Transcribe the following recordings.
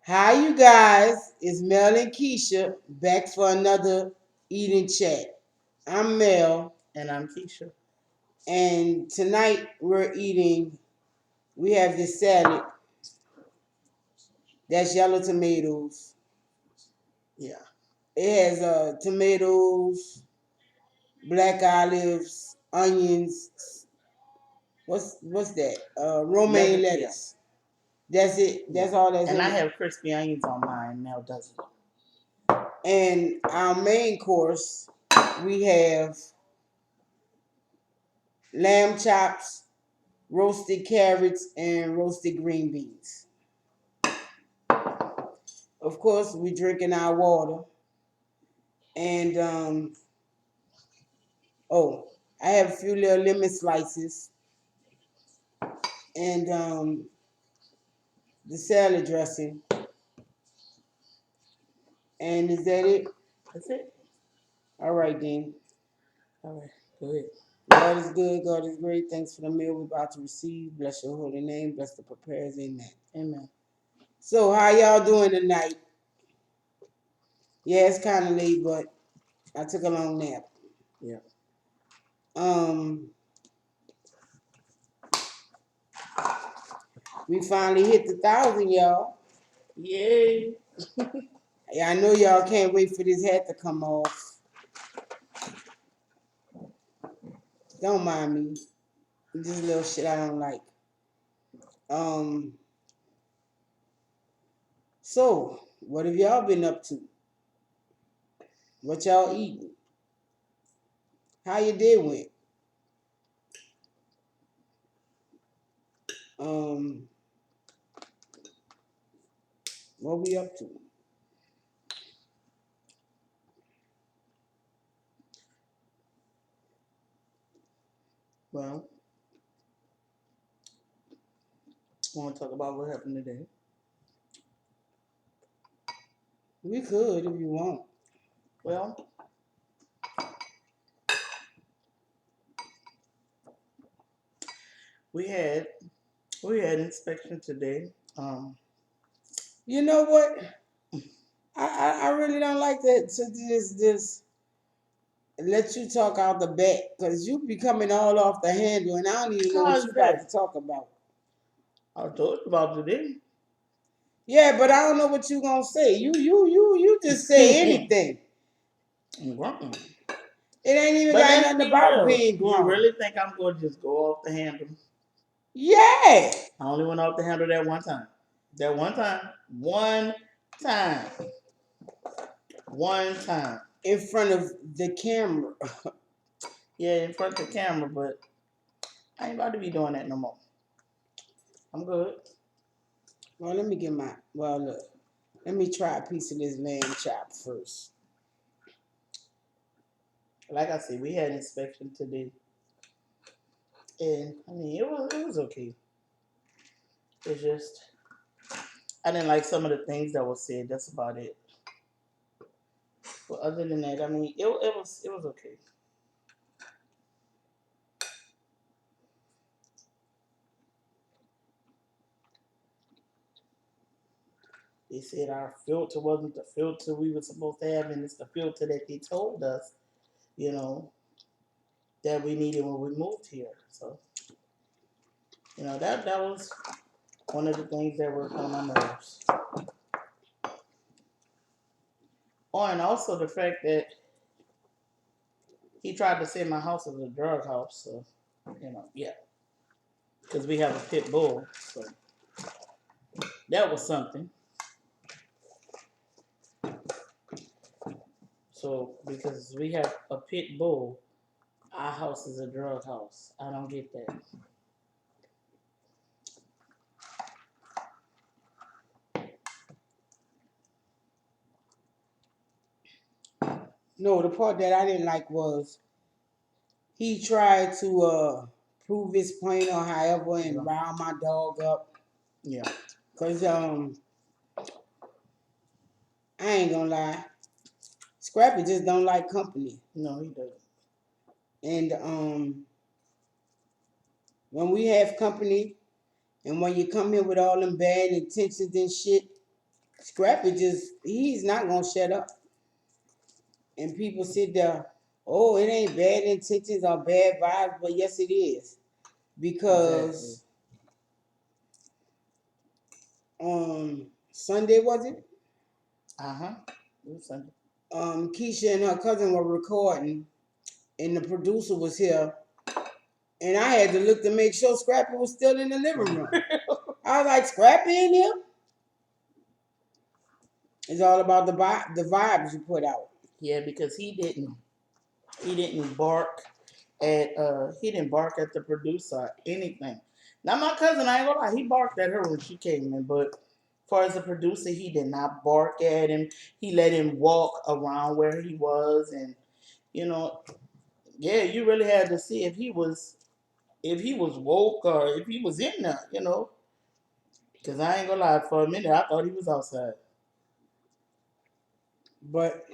Hi, you guys. It's Mel and Keisha back for another eating chat. I'm Mel, And I'm Keisha. and tonight we're eating. We have this salad that's yellow tomatoes. Yeah. It has tomatoes, black olives, onions. What's that? Romaine Yeah. lettuce. That's it. Yeah. That's all that's And in I it. have crispy onions on mine. Mel doesn't. And our main course, we have lamb chops, roasted carrots, and roasted green beans. Of course, we drinking our water. And oh, I have a few little lemon slices and the salad dressing. And is that it? That's it. All right then. All right. Go ahead. God is good. God is great. Thanks for the meal we're about to receive. Bless your holy name. Bless the preparers. Amen. Amen. So how y'all doing tonight? Yeah, it's kind of late, but I took a long nap. Yeah. Um, we finally hit the 1,000, y'all. Yay. Yeah, I know y'all can't wait for this hat to come off. Don't mind me. This little shit I don't like. Um, so what have y'all been up to? What y'all eating? How your day went? Um, what we up to? Well, I want to talk about what happened today. We could if you want. Well, we had we had inspection today. You know what? I really don't like that to this let you talk out the back because you be coming all off the handle and I don't even know what How's you about to that? talk about. I told you about today. Yeah, but I don't know what you gonna say. You just say anything. Mm-mm. It ain't even But got let's nothing be about real. being You grown. really think I'm going to just go off the handle? Yeah. I only went off the handle that one time. That one time. One time. One time. In front of the camera. Yeah, in front of the camera, but I ain't about to be doing that no more. I'm good. Well, let me get my look. Let me try a piece of this lamb chop first. Like I said, we had inspection today, and I mean it was okay. It's just I didn't like some of the things that was said. That's about it. But other than that, I mean it was okay. They said our filter wasn't the filter we were supposed to have, and it's the filter that they told us, you know, that we needed when we moved here. So, that was one of the things that worked on my nerves. Oh, and also the fact that he tried to say my house was a drug house. So, yeah, because we have a pit bull. So that was something. So because we have a pit bull, our house is a drug house. I don't get that. No, the part that I didn't like was he tried to prove his point or however and rile my dog up. Yeah. Cause I ain't gonna lie, Scrappy just don't like company. No, he doesn't. And when we have company and when you come here with all them bad intentions and shit, Scrappy he's not gonna shut up. And people sit there, oh, it ain't bad intentions or bad vibes, but yes it is. Exactly. Because Sunday was it? Uh-huh. It was Sunday. Keisha and her cousin were recording and the producer was here. And I had to look to make sure Scrappy was still in the living room. I was like, Scrappy in here? It's all about the vibes you put out. Yeah, because he didn't bark at the producer or anything. Now my cousin, I ain't gonna lie, he barked at her when she came in, but as far as the producer, he did not bark at him. He let him walk around where he was, and you know, yeah, you really had to see if he was woke or if he was in there. Because I ain't gonna lie, for a minute I thought he was outside. But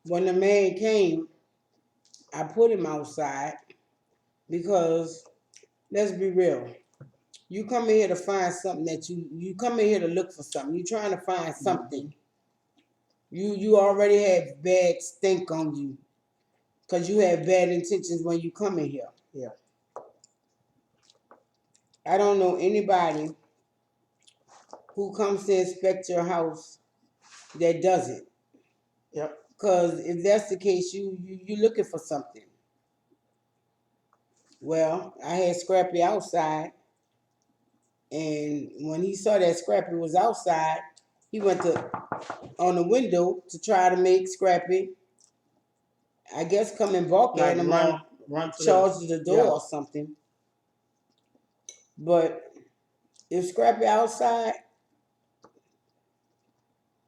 when the man came, I put him outside because let's be real. You come in here to find something that you come in here to look for something. You're trying to find something. You already have bad stink on you because you have bad intentions when you come in here. Yeah. I don't know anybody who comes to inspect your house that does it. Yep. Because if that's the case, you looking for something. Well, I had Scrappy outside, and when he saw that Scrappy was outside, he went to on the window to try to make Scrappy, I guess, come and bark Like at him run or run to the charge the door yeah. or something. But if Scrappy outside,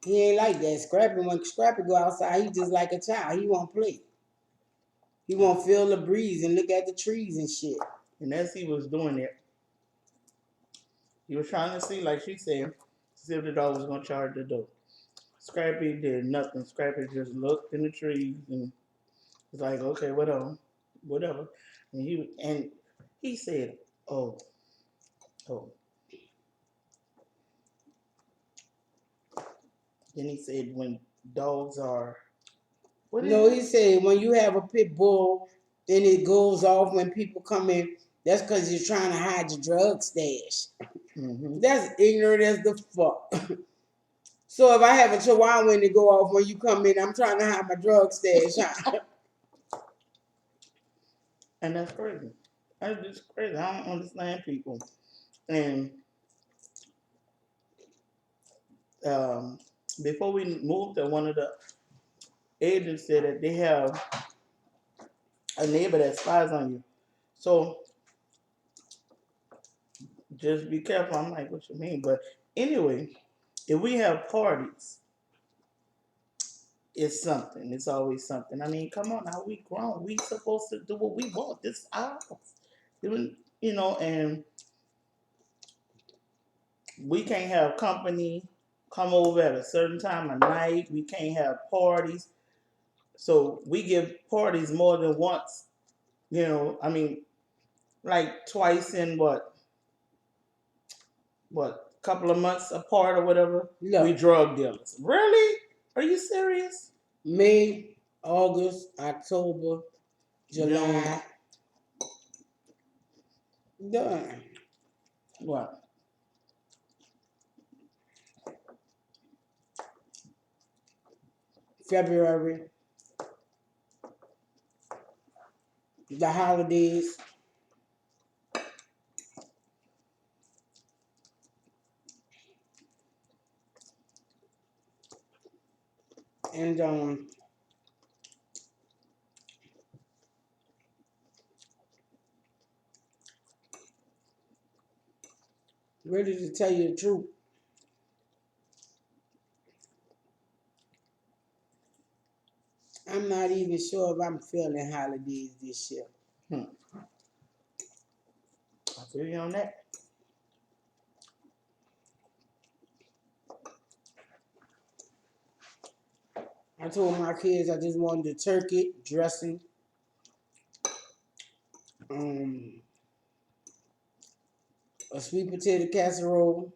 he ain't like that. Scrappy, when Scrappy go outside, he just like a child. He won't play. He won't feel the breeze and look at the trees and shit. And as he was doing it, he was trying to see, like she said, see if the dog was gonna charge the door. Scrappy did nothing. Scrappy just looked in the trees and was like, okay, whatever. And he said, oh, oh. Then he said, when dogs are, what is No, it? he said when you have a pit bull and it goes off when people come in, that's because you're trying to hide your drug stash. Mm-hmm. That's ignorant as the fuck. So if I have a chihuahua and it go off when you come in, I'm trying to hide my drug stash. And that's crazy. That's just crazy. I don't understand people. And um, before we moved to one of the agents said that they have a neighbor that spies on you. So just be careful. I'm like, what you mean? But anyway, if we have parties, it's something. It's always something. I mean, come on now, we grown. We supposed to do what we want. This is our house. And we can't have company come over at a certain time of night. We can't have parties. So we give parties more than once. I mean, like twice in couple of months apart or whatever. We Look, drug dealers. Really? Are you serious? May, August, October, June. July, done. What? February, the holidays, and really to tell you the truth, I'm not even sure if I'm feeling holidays this year. Hmm. I feel you on that. I told my kids I just wanted the turkey, dressing, um, a sweet potato casserole,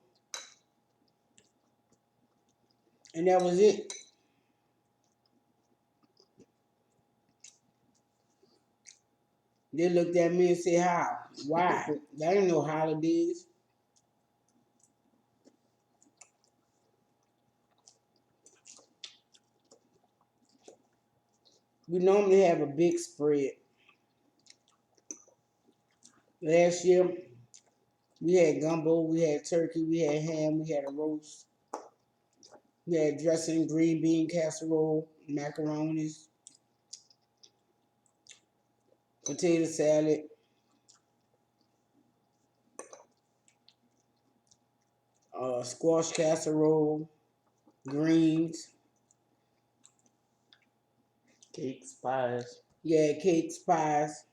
And that was it. They looked at me and said, how? Why? There ain't no holidays. We normally have a big spread. Last year, we had gumbo, we had turkey, we had ham, we had a roast, we had dressing, green bean casserole, macaronis, potato salad, squash casserole, greens, Cakes, pies. yeah, cakes, pies.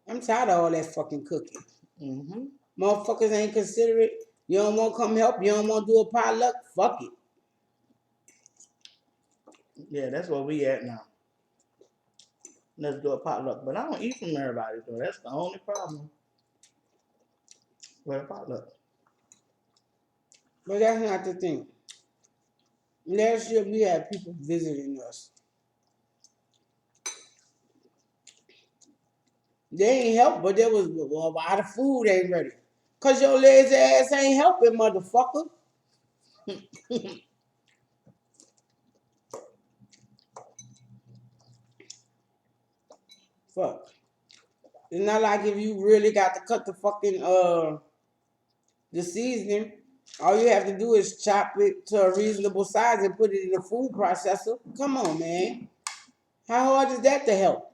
I'm tired of all that fucking cooking. Mm-hmm. Motherfuckers ain't considerate. You don't want to come help. You don't want to do a potluck. Fuck it. Yeah, that's where we at now. Let's do a potluck. But I don't eat from everybody, though. That's the only problem with a potluck. But that's not the thing. Last year we had people visiting us. They ain't help, but there was well, why the food ain't ready? Cause your lazy ass ain't helping, motherfucker. Fuck. It's not like if you really got to cut the fucking the seasoning. All you have to do is chop it to a reasonable size and put it in a food processor. Come on, man. How hard is that to help?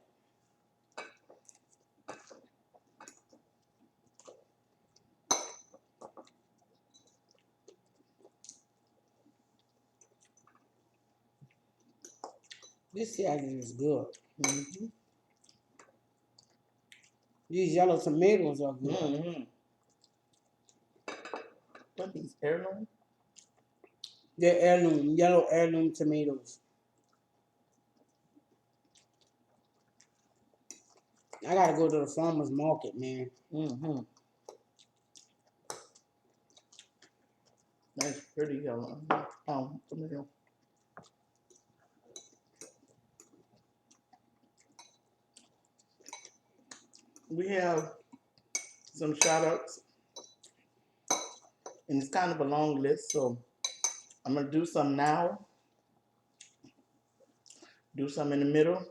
This salad is good. Mm-hmm. These yellow tomatoes are good. Mm-hmm. What these heirloom? They're heirloom, yellow heirloom tomatoes. I gotta go to the farmer's market, man. Mm-hmm. That's pretty yellow. Tomato. We have some shout outs, and it's kind of a long list, so I'm gonna do some now, do some in the middle,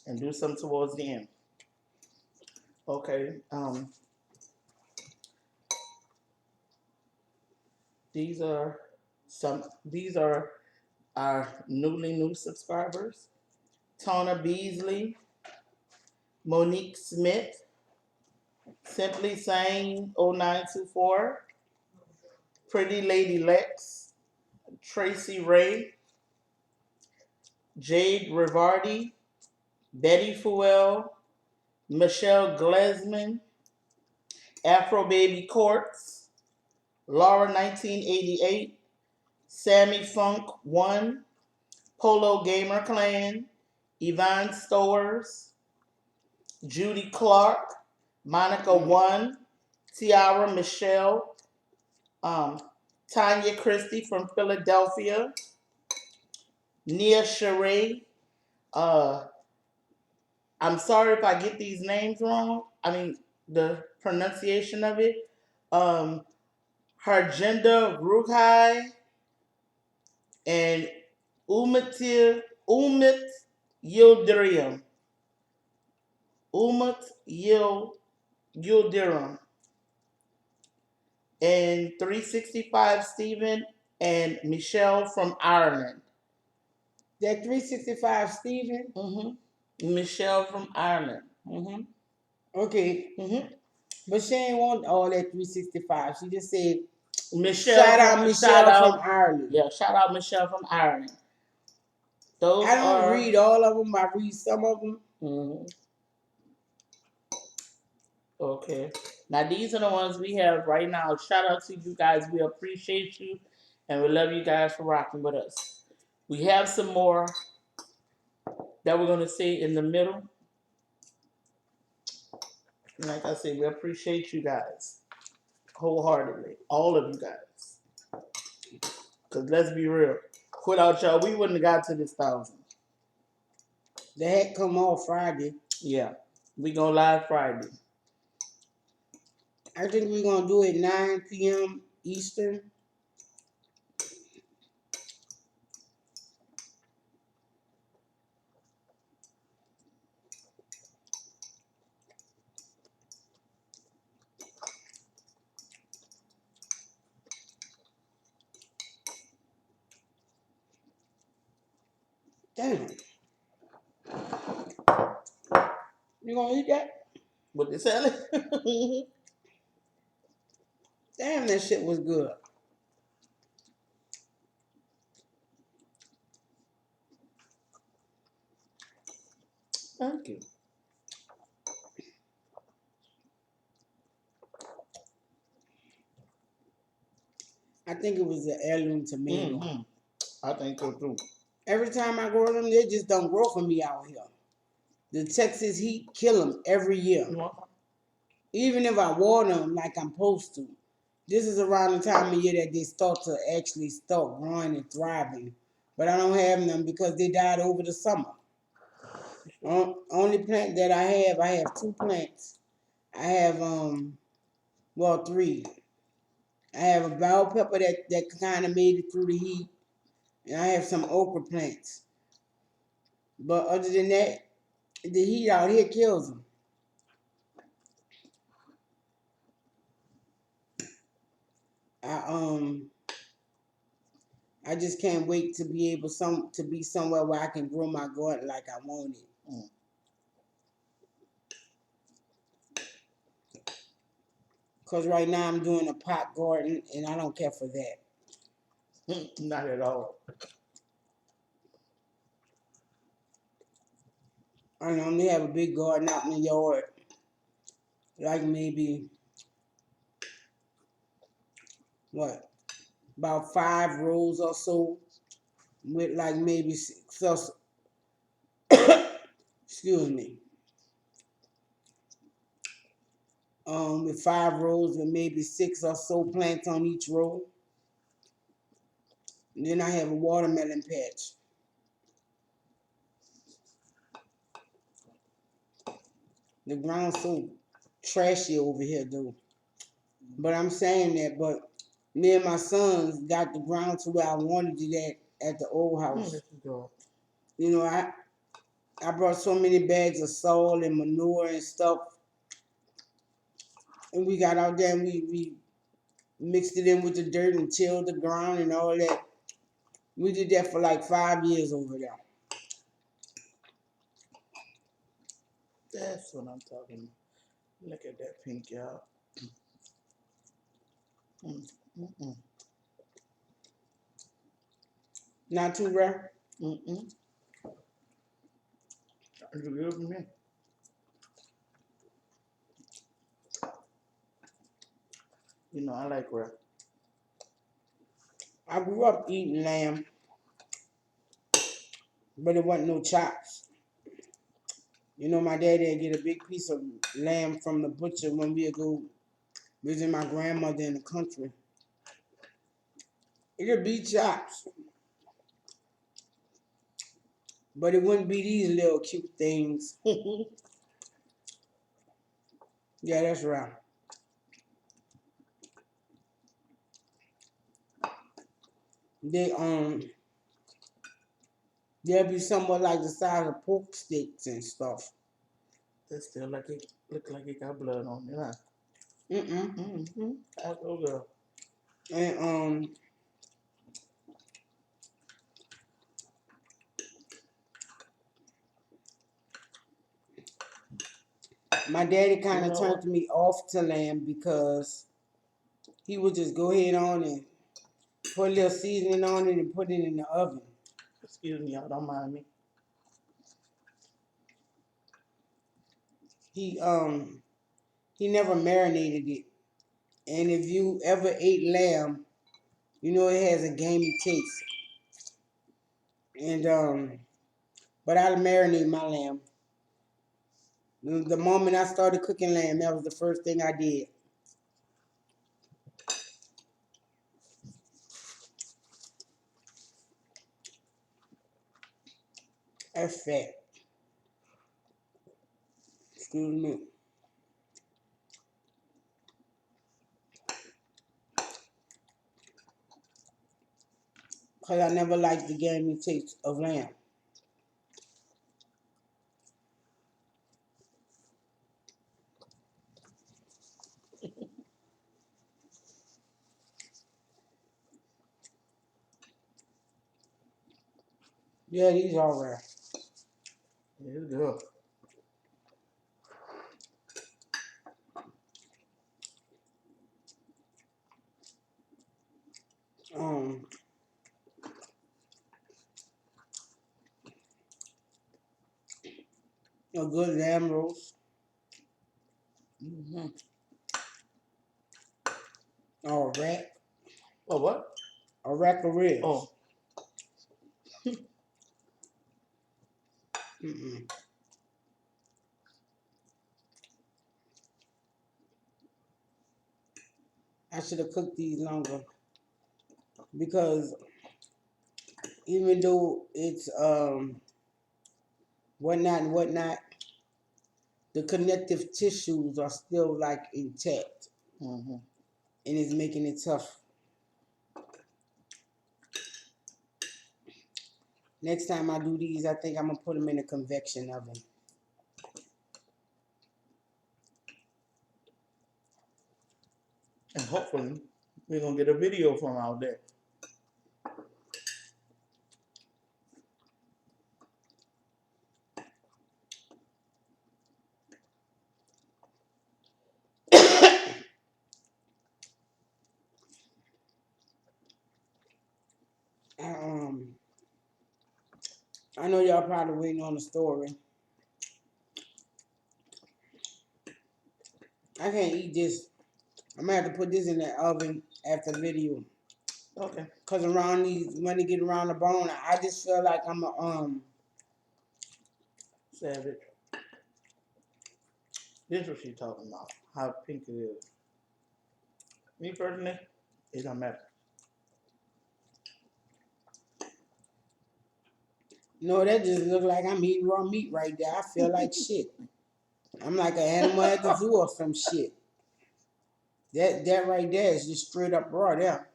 and do some towards the end. Okay. These are these are our newly new subscribers. Tona Beasley, Monique Smith, Simply Saying 0924, Pretty Lady Lex, Tracy Ray, Jade Rivardi, Betty Fuel, Michelle Glesman, Afro Baby Courts, Laura 1988, Sammy Funk 1, Polo Gamer Clan, Yvonne Stowers, Judy Clark, Monica One, Tiara Michelle, um, Tanya Christie from Philadelphia, Nia Sheree. Uh, I'm sorry if I get these names wrong. I mean the pronunciation of it. Um, Harjenda Rughai and Umit Yildirim. Umut Yildirim. And 365 Stephen and Michelle from Ireland. That 365 Steven. Mm-hmm. Michelle from Ireland. Mm-hmm. Okay. Mm-hmm. But she ain't want all that 365. She just said, Michelle Michelle from Ireland. Yeah, shout out Michelle from Ireland. Those I don't are read all of them. I read some of them. mm-hmm. Okay. Now these are the ones we have right now. Shout out to you guys. We appreciate you and we love you guys for rocking with us. We have some more that we're gonna say in the middle. Like I said, we appreciate you guys wholeheartedly. All of you guys. Cause let's be real, without y'all, we wouldn't have got to this 1,000. The hat come off Friday. Yeah, we go live Friday. I think we're gonna do it 9 p.m. Eastern. Damn, you gonna eat that? What they selling? Damn, that shit was good. Thank you. I think it was the heirloom tomato. Mm-hmm. I think so too. Every time I grow them, they just don't grow for me out here. The Texas heat kill them every year. You want Even if I water them like I'm supposed to. This is around the time of year that they start to actually start growing and thriving. But I don't have them because they died over the summer. Only plant that I have 2 plants. I have well, 3. I have a bell pepper that kind of made it through the heat, and I have some okra plants. But other than that, the heat out here kills them. I I just can't wait to be able to be somewhere where I can grow my garden like I want it. Mm. Cause right now I'm doing a pot garden and I don't care for that. Not at all. I normally have a big garden out in the yard, like maybe what, about 5 rows or so, with like maybe 6 or excuse me, with 5 rows with maybe 6 or so plants on each row. And then I have a watermelon patch. The ground's so trashy over here though. But I'm saying that, but me and my sons got the ground to where I wanted it at the old house. There you go. You know, I brought so many bags of soil and manure and stuff, and we got out there and we mixed it in with the dirt and tilled the ground and all that. We did that for like 5 years over there. That's what I'm talking about. Look at that pink, y'all. Mm-mm. Not too rare. Mm-mm. It's good for me. You know, I like rare. I grew up eating lamb, but it wasn't no chops. You know, my daddy would get a big piece of lamb from the butcher when we'd go visit my grandmother in the country. It'd be chops, but it wouldn't be these little cute things. Yeah, that's right. They they'll be somewhat like the size of pork sticks and stuff. That still like it look like it got blood on it, huh? Mm-mm. Mm-hmm. I go girl. And my daddy kind You of know turned what? me off to lamb because he would just go ahead on and put a little seasoning on it and put it in the oven. Excuse me, y'all. Don't mind me. He he never marinated it. And if you ever ate lamb, you know it has a gamey taste. And but I marinate my lamb. The moment I started cooking lamb, that was the first thing I did. That's fat. Excuse me. Because I never liked the gamey taste of lamb. Yeah, these are rare. It's good. Um, a good lamb roast Mm-hmm. or a rack. Oh, what? A rack of ribs. Oh, Mm-mm. I should have cooked these longer because even though it's whatnot and whatnot, the connective tissues are still like intact, mm-hmm. and it's making it tough. Next time I do these, I think I'm gonna put them in a convection oven. And hopefully we're gonna get a video from out there. Um, I know y'all probably waiting on the story. I can't eat this. I'm gonna have to put this in the oven after the video. Okay. Cause around these, when they get around the bone, I just feel like I'm a Savage. This is what she's talking about. How pink it is. Me personally, it don't matter. no, that just look like I'm eating raw meat right there. I feel like shit. I'm like an animal at the zoo or some shit. That right there is just straight up raw there.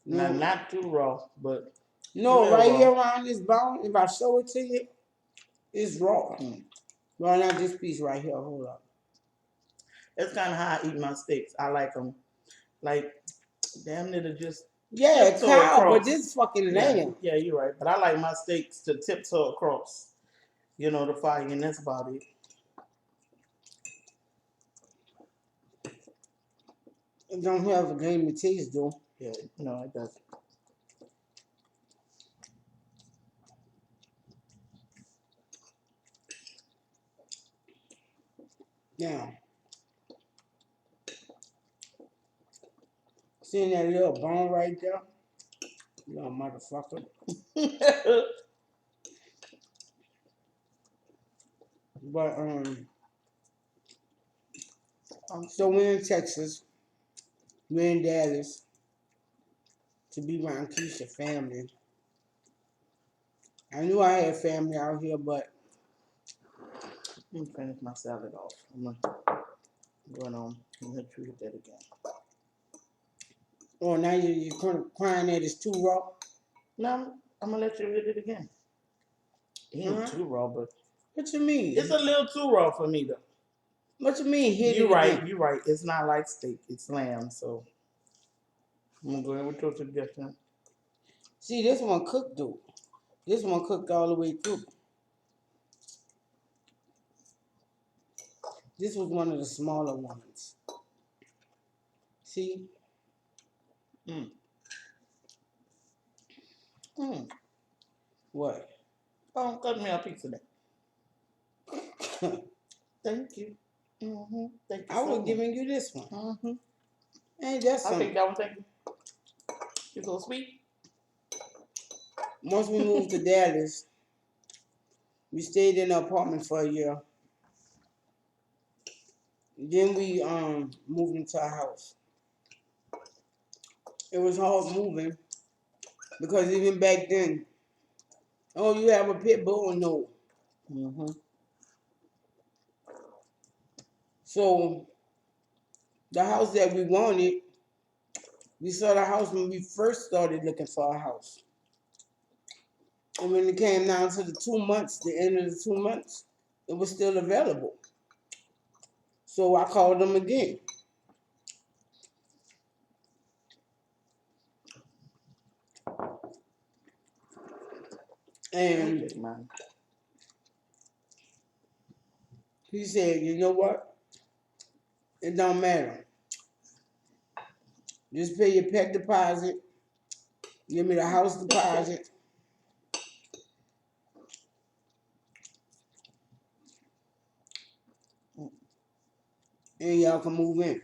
Not No, not too raw, but a no, little right here raw. around this bone, if I show it to you, it's raw. Mm. Well, not this piece right here. Hold up. That's kind of how I eat my steaks. I like them like damn near to just Yeah, tiptoe cow, but across. this fucking Yeah, lamb. yeah, you're right. But I like my steaks to tiptoe across. You know, the fire, and that's about it. It don't have a gamey taste though. Yeah, no, it doesn't. Now, seeing that little bone right there, little motherfucker. But so we're in Texas. We're in Dallas to be around Keisha family. I knew I had family out here, but Let me finish my salad off. I'm going on and let you hit that again. oh, now you're crying that it's too raw. No, I'm gonna let you hit it again. It ain't Huh? too raw, but What you mean? it's a little too raw for me though. What you mean? Hit You're it right. again? You're right. It's not like steak. It's lamb. So I'm gonna go ahead with your suggestion. See, this one cooked though. This one cooked all the way through. This was one of the smaller ones. See? Mm. Mm. What? Oh, cut me a piece of that. Thank you. Mm-hmm. Thank you I so was much. giving you this one. Mm-hmm. Ain't that I'll take something? that one. Thank you. You so sweet. Once we moved to Dallas, we stayed in an apartment for a year. Then we moved into a house. It was hard moving because even back then Oh, you have a pit bull? No. Mm-hmm. So the house that we wanted, we saw the house when we first started looking for a house. And when it came down to the 2 months, the end of the 2 months, it was still available. So I called them again. And Okay, man. he said, you know what? It don't matter. Just pay your pet deposit, give me the house deposit, and y'all can move in.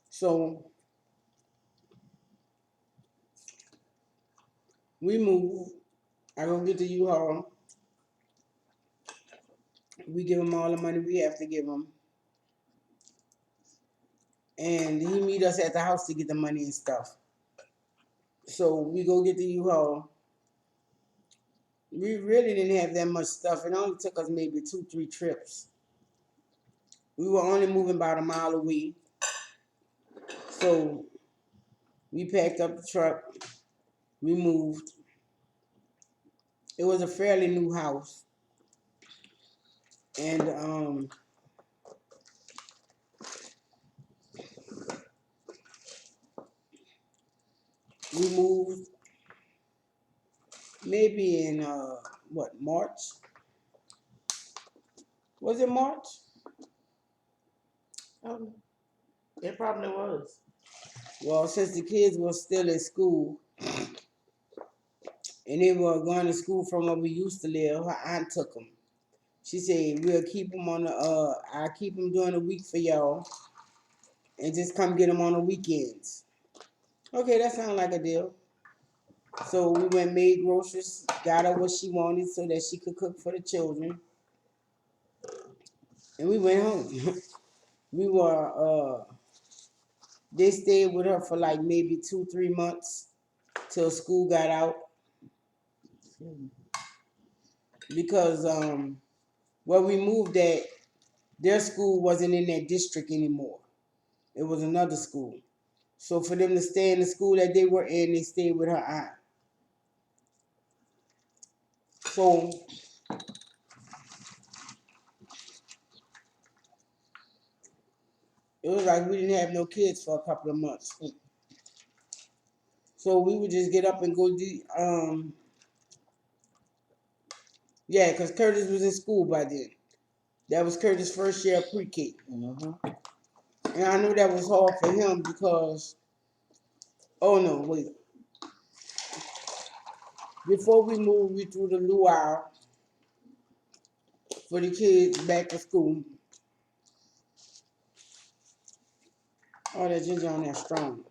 So we move. I go get the U-Haul. We give him all the money we have to give him. And he meet us at the house to get the money and stuff. So we go get the U-Haul. We really didn't have that much stuff. It only took us maybe 2, 3 trips. We were only moving about a mile away. So we packed up the truck. We moved. It was a fairly new house. And we moved maybe in March? Was it March? Um, it probably was. Well, since the kids were still in school and they were going to school from where we used to live, her aunt took them. She said, we'll keep them on the, I'll keep them during the week for y'all and just come get them on the weekends. Okay, that sounds like a deal. So we went made groceries, got her what she wanted so that she could cook for the children, and we went home. we were, they stayed with her for like maybe 2, 3 months till school got out because where we moved at, their school wasn't in that district anymore. It was another school. So for them to stay in the school that they were in, they stayed with her aunt. So it was like we didn't have no kids for a couple of months. So we would just get up and go do, yeah, because Curtis was in school by then. That was Curtis' first year of pre-K. Mm-hmm. And I knew that was hard for him because, oh no, wait. Before we moved, we threw the luau for the kids back to school. All that ginger on there strong.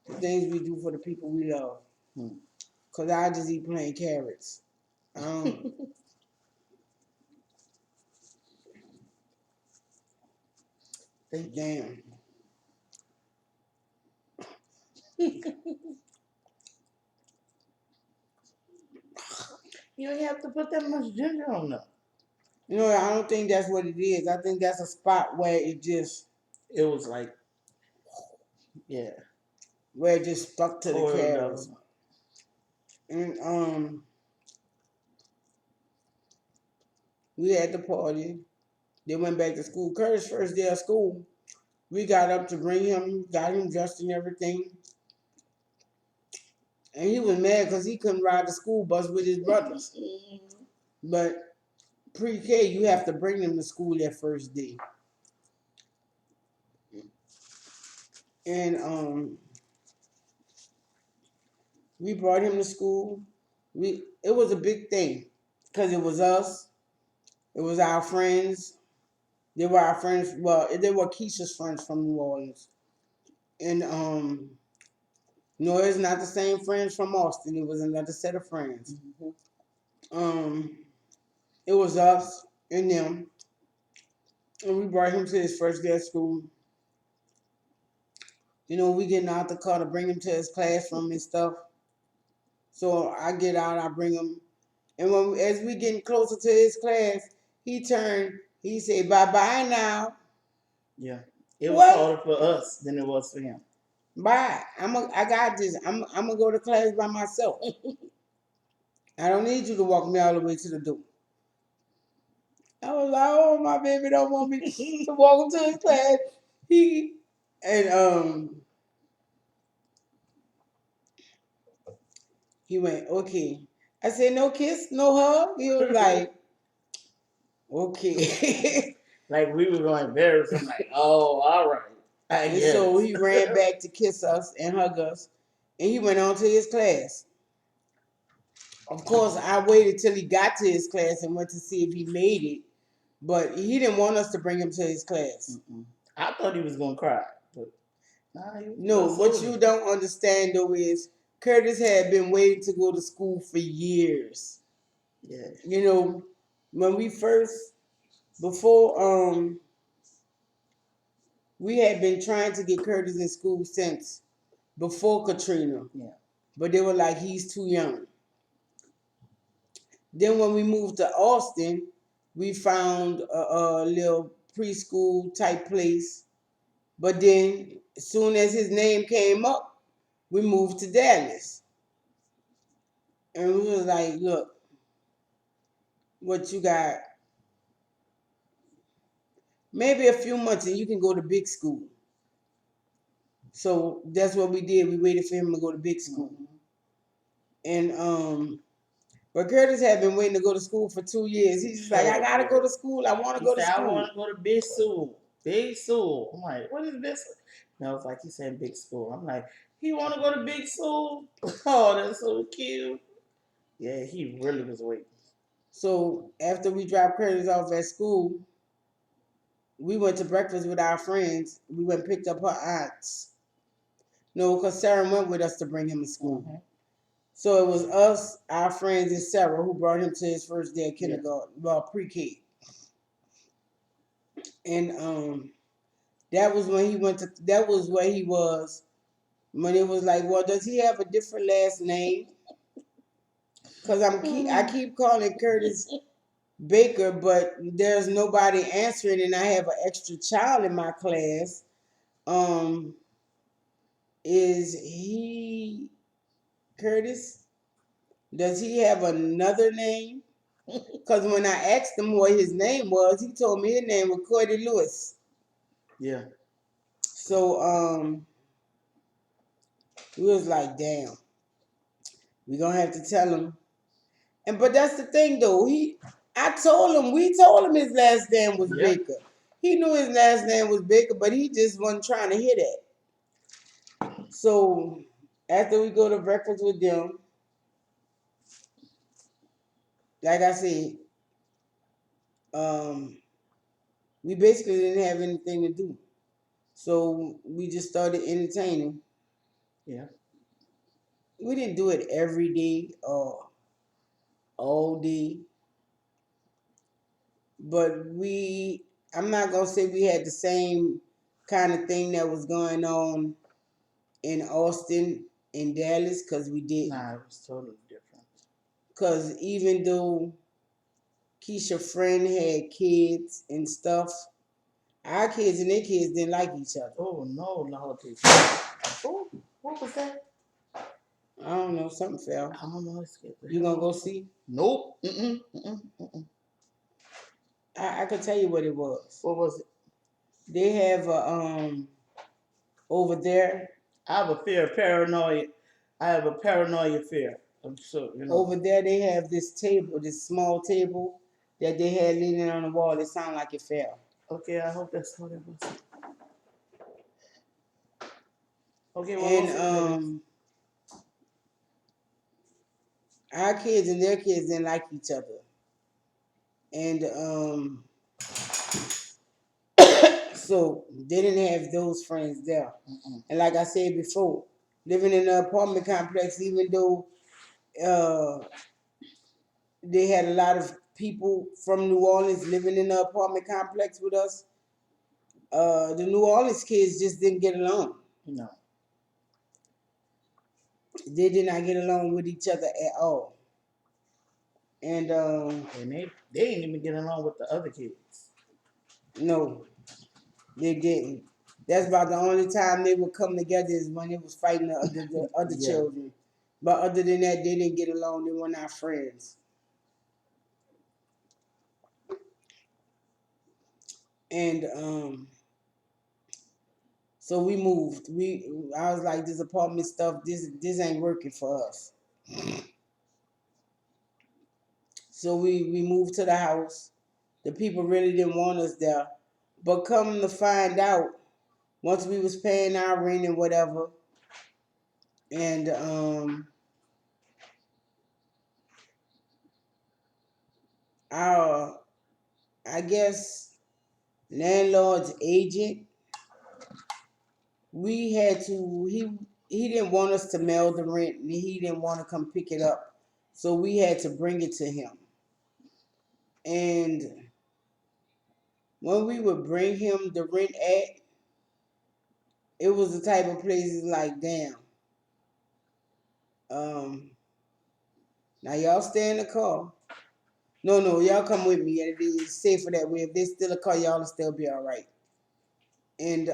The things we do for the people we love. Because I just eat plain carrots. Damn. You ain't have to put that much ginger on them. You know, I don't think that's what it is. I think that's a spot where it just, It was like, yeah, where it just stuck to the oiled up. carrots. And we had the party. They went back to school. Curtis' first day of school, we got up to bring him, got him dressed and everything. And he was mad because he couldn't ride the school bus with his brothers. But pre-K, you have to bring them to school that first day. And we brought him to school. It was a big thing because it was us. It was our friends. They were our friends. Well, they were Keisha's friends from New Orleans. And no, it's not the same friends from Austin. It was another set of friends. Um, it was us and them, and we brought him to his first day of school. We getting out the car to bring him to his classroom and stuff. So I get out, I bring him, and as we getting closer to his class, he turned. He said, "Bye bye now." Yeah. It was What? harder for us than it was for him. Bye. I got this. I'm gonna go to class by myself. I don't need you to walk me all the way to the door. I was like, oh, my baby don't want me to walk him to his class. He and he went, okay. I said, no kiss, no hug. He was like, okay. Like we were going embarrassed. I'm like, oh, all right. I And guess. so he ran back to kiss us and hug us, and he went on to his class. Of course, I waited till he got to his class and went to see if he made it, but he didn't want us to bring him to his class. Mm-mm. I thought he was gonna cry, but nah, he was No, what you don't understand though is Curtis had been waiting to go to school for years. Yeah. When we first before we had been trying to get Curtis in school since before Katrina. Yeah. But they were like he's too young. Then when we moved to Austin, we found a little preschool type place. But then as soon as his name came up, we moved to Dallas. And we was like, look, what you got? Maybe a few months and you can go to big school. So that's what we did. We waited for him to go to big school. And but Curtis had been waiting to go to school for 2 years. He's just like, I gotta go to school. I want to go to I school. want to go to big school. Big school. I'm like, what is this? No, it's like he said big school. I'm like, he want to go to big school? Oh, that's so cute. Yeah, he really was waiting. So after we dropped Curtis off at school, we went to breakfast with our friends. We went and picked up her aunts. No, because Sarah went with us to bring him to school. Mm-hmm. So it was us, our friends, and Sarah who brought him to his first day of kindergarten, well, pre-K. And that was when he went to. That was where he was when it was like, well, does he have a different last name? Because I keep calling Curtis Baker, but there's nobody answering, and I have an extra child in my class. Um, is he Curtis? Does he have another name? Because when I asked him what his name was, he told me his name was Cody Lewis. Yeah. So we was like, damn, we gonna have to tell him. And but that's the thing though. We told him his last name was Baker. He knew his last name was Baker, but he just wasn't trying to hear that. So after we go to breakfast with them, like I said, um, we basically didn't have anything to do. So we just started entertaining. Yeah. We didn't do it every day or all day, but I'm not gonna say we had the same kind of thing that was going on in Austin and Dallas, because we didn't. Nah, it was totally different. Because even though Keisha's friend had kids and stuff, our kids and their kids didn't like each other. Oh no, Lord. Oh, what was that? I don't know, something fell. I don't know. You gonna go see? Nope. Mm-mm. Mm-mm. Mm-mm. I could tell you what it was. What was it? They have over there. I have a fear of paranoia. I have a paranoia fear. I'm sure, Over there they have this table, this small table that they had leaning on the wall. It sounded like it fell. Okay, I hope that's what it was. Okay, what And was it? Our kids and their kids didn't like each other. And so they didn't have those friends there. And like I said before, living in an apartment complex, even though they had a lot of people from New Orleans living in the apartment complex with us, the New Orleans kids just didn't get along. No. They did not get along with each other at all. And And they ain't even getting along with the other kids. no, they didn't. That's about the only time they would come together is when they was fighting the other Yeah. children. But other than that, they didn't get along. They were not friends. And so we moved. I was like, this apartment stuff, this ain't working for us. So we moved to the house. The people really didn't want us there. But come to find out, once we was paying our rent and whatever, and our I guess landlord's agent, we had to he didn't want us to mail the rent and he didn't want to come pick it up. So we had to bring it to him. And when we would bring him the rent at, it was the type of places like, damn. Um, Now y'all stay in the car. No, y'all come with me. It is safer that way. If there's still a car, y'all will still be all right. And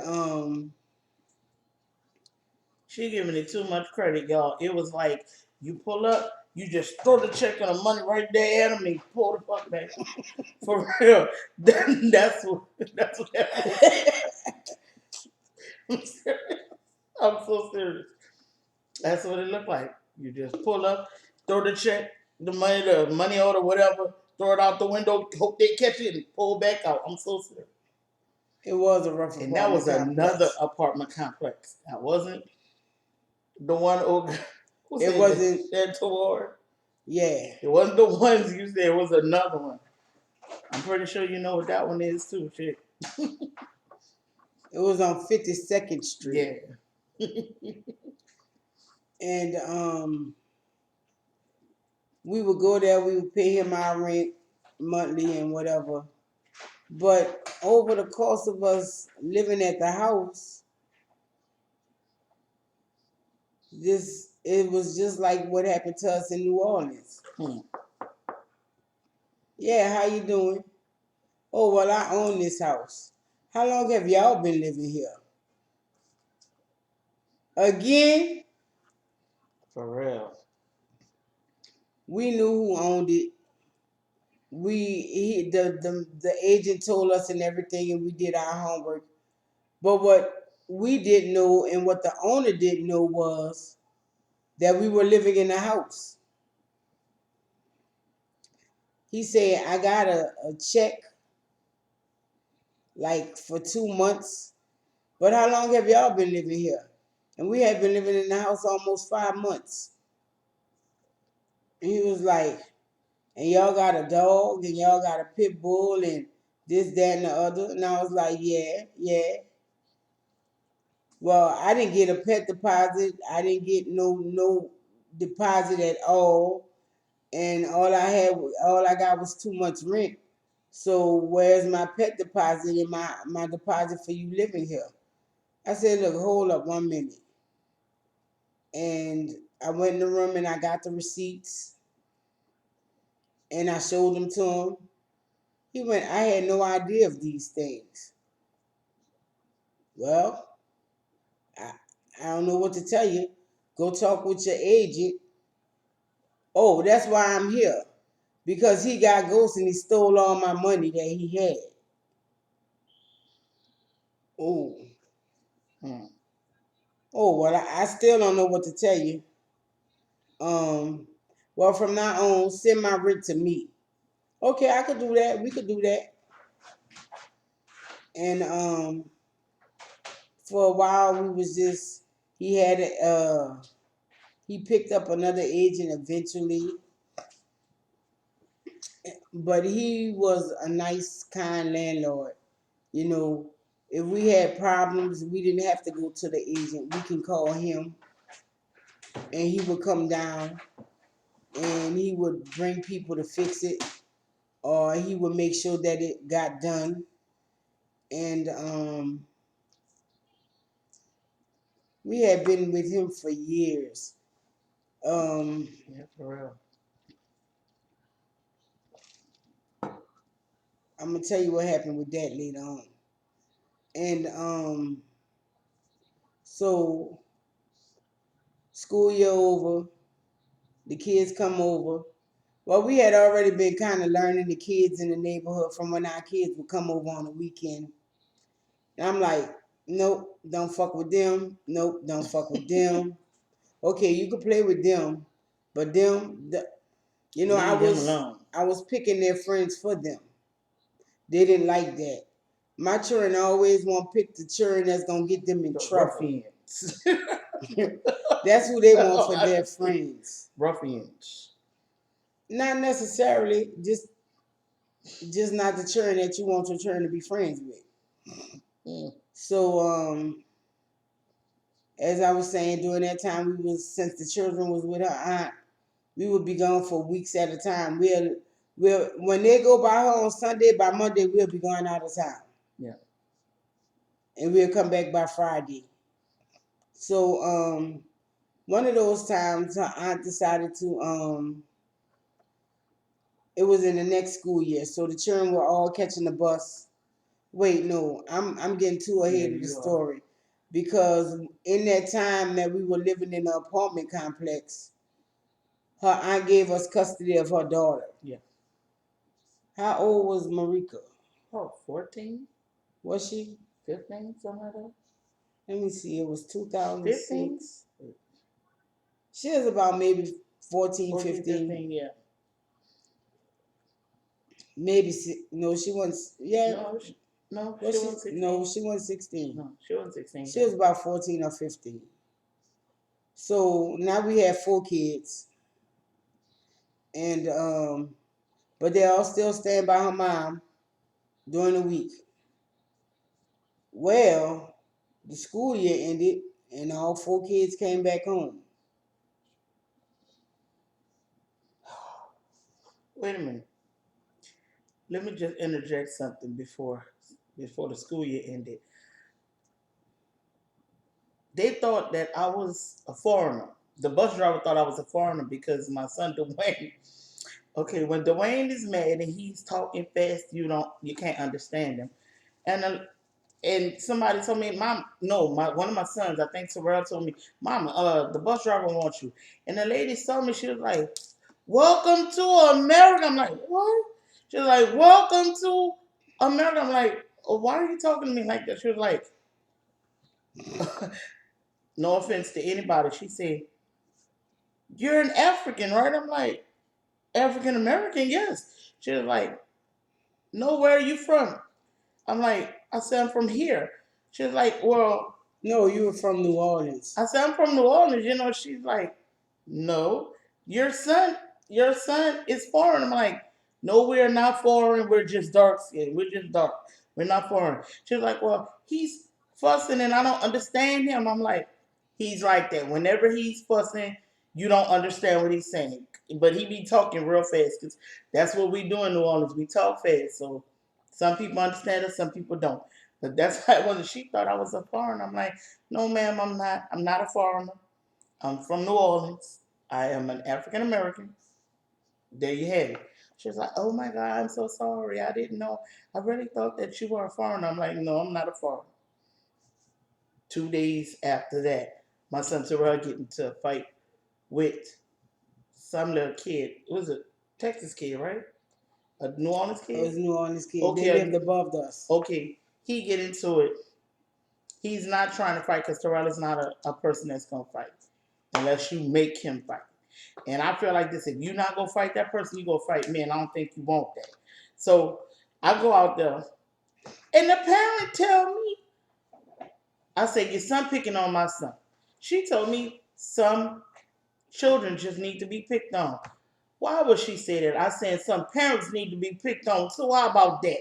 She giving it too much credit, y'all. It was like you pull up, you just throw the check and the money right there at him and pull the fuck back. For real. That's what that was. I'm so serious. That's what it looked like. You just pull up, throw the check, the money order, whatever, throw it out the window, hope they catch it and pull back out. I'm so serious. it was a rough And that was apartment another complex. apartment complex. That wasn't the one who It said that wasn't. shed toward. Yeah, It wasn't the ones you said. It was another one. I'm pretty sure you know what that one is too. Shit. it was on 52nd Street, Yeah. and we would go there. We would pay him our rent monthly and whatever. But over the course of us living at the house, this it was just like what happened to us in New Orleans. Hmm. Yeah, how you doing? Oh, well, I own this house. How long have y'all been living here? Again, For real. we knew who owned it. The agent told us and everything, and we did our homework. But what we didn't know and what the owner didn't know was that we were living in the house. He said, I got a check like for 2 months. But how long have y'all been living here? And we had been living in the house almost 5 months. And he was like, and y'all got a dog and y'all got a pit bull and this, that, and the other. And I was like, yeah, yeah. Well, I didn't get a pet deposit. I didn't get no deposit at all. And all I got was 2 months rent. So where's my pet deposit and my deposit for you living here? I said, look, hold up 1 minute. And I went in the room and I got the receipts and I showed them to him. He went, I had no idea of these things. Well, I, I don't know what to tell you. Go talk with your agent. Oh, that's why I'm here. Because he got ghosts and he stole all my money that he had. Oh, Hmm. oh, well, I still don't know what to tell you. Um, well, from now on, send my rent to me. Okay, I could do that. We could do that. And for a while, we was just he had he picked up another agent eventually, but he was a nice, kind landlord. You know, if we had problems, we didn't have to go to the agent. We can call him, and he would come down, and he would bring people to fix it, or he would make sure that it got done. And we had been with him for years, Yeah, for real. I'm gonna tell you what happened with that later on. And so school year over, the kids come over. Well, we had already been kind of learning the kids in the neighborhood from when our kids would come over on the weekend. And I'm like, nope, don't fuck with them. Nope, don't fuck with them. Okay, you can play with them, but you know, Leave them alone. I was picking their friends for them. They didn't like that. My children always want to pick the children that's gonna get them in The trouble. ruffians. That's who they want for their friends. Ruffians. Not necessarily, just not the children that you want your children to be friends with. Mm. So as I was saying, during that time since the children was with her aunt, we would be gone for weeks at a time. We'll when they go by her on Sunday, by Monday we'll be going out of town. Yeah. And we'll come back by Friday. So one of those times her aunt decided to it was in the next school year. So the children were all catching the bus. Wait, no, I'm getting too Yeah, ahead of the you are. story. Because in that time that we were living in the apartment complex, her aunt gave us custody of her daughter. Yeah. How old was Marika? Oh, 14, Was she? 15, something like that. Let me see. It was 15? 2006. She was about maybe 14, 14, 15. 15, yeah. Maybe no, she wasn't. Yeah, No, no, she was she? wasn't No, 16. she wasn't 16. No, she wasn't 16 She then. was about 14 or 15. So now we have four kids, and but they all still stand by her mom during the week. Well, the school year ended, and all four kids came back home. Wait a minute. Let me just interject something before the school year ended. They thought that I was a foreigner. The bus driver thought I was a foreigner because my son Dwayne. Okay, when Dwayne is mad and he's talking fast, you can't understand him. And and somebody told me, Mom, no, one of my sons, I think Terrell told me, Mom, the bus driver wants you. And the lady saw me, she was like, Welcome to America. I'm like, what? She was like, Welcome to America. I'm like, oh, why are you talking to me like that? She was like, no offense to anybody. She said, You're an African, right? I'm like, African American, yes. She was like, No, where are you from? I said, I'm from here. She was like, Well, No, you were from New Orleans. I said, I'm from New Orleans. She's like, No, your son, your son is foreign. I'm like, No, we're not foreign. We're just dark skinned. We're just dark. We're not foreign. She was like, Well, he's fussing and I don't understand him. I'm like, He's like that. Whenever he's fussing, you don't understand what he's saying. But he be talking real fast because that's what we do in New Orleans. We talk fast. So some people understand us, some people don't. But that's how it was. She thought I was a foreigner. I'm like, no, ma'am, I'm not. I'm not a foreigner. I'm from New Orleans. I am an African American. There you have it. She was like, oh my God, I'm so sorry. I didn't know. I really thought that you were a foreigner. I'm like, no, I'm not a foreigner. 2 days after that, my son Terrell get into a fight with some little kid. It was a Texas kid, right? A New Orleans It kid? was New Orleans kid. They lived Okay, above us. okay. He get into it. He's not trying to fight because Terrell is not a person that's gonna fight unless you make him fight. And I feel like this: if you're not gonna fight that person, you go fight me. And I don't think you want that. So I go out there, and the parent tell me, I say, your son picking on my son. She told me some children just need to be picked on. Why would she say that? I said some parents need to be picked on too. How about that?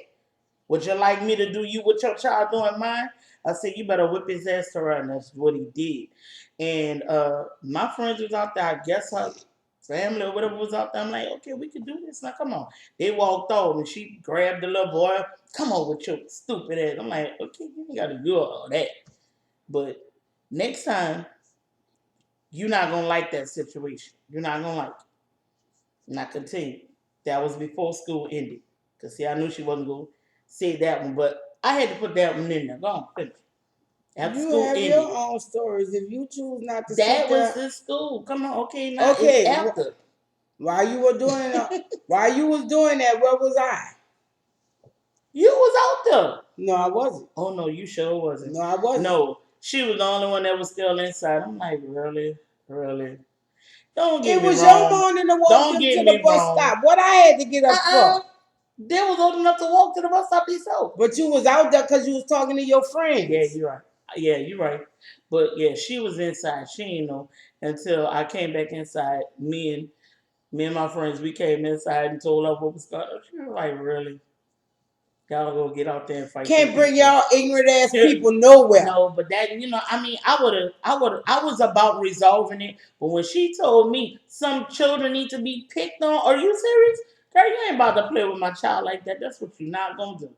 Would you like me to do you what your child doing mine? I said, you better whip his ass around. That's what he did. And my friends was out there. I guess her family or whatever was out there. I'm like, okay, we can do this. Now, come on. They walked off and she grabbed the little boy. Come on with your stupid ass. I'm like, okay, you ain't got to do all that. But next time, you're not gonna like that situation. You're not gonna like it. And I continue. That was before school ended. Cause see, I knew she wasn't gonna say that one, but I had to put that one in there. Go on, finish. After You school have your ended. own stories. If you choose not to sit That was there, the school. Come on, okay, now it's okay. after. While you were doing while you was doing that, where was I? You was out there. No, I wasn't. Oh no, you sure wasn't. No, I wasn't. No, she was the only one that was still inside. I'm like, really, really. Don't get It me was your wrong. morning to walk Don't them get to the me bus wrong. stop. What I had to get up for? They was old enough to walk to the bus stop themselves. But you was out there because you was talking to your Yeah, friends. you're right. Yeah, you're right. But yeah, she was inside. She ain't know until I came back inside. Me and my friends, we came inside and told her what was going on. She was like, really? Y'all go get out there and fight some Can't bring people. y'all ignorant ass people nowhere. No, but that I mean, I was about resolving it. But when she told me some children need to be picked on, are you serious? Girl, you ain't about to play with my child like that. That's what you're not gonna do.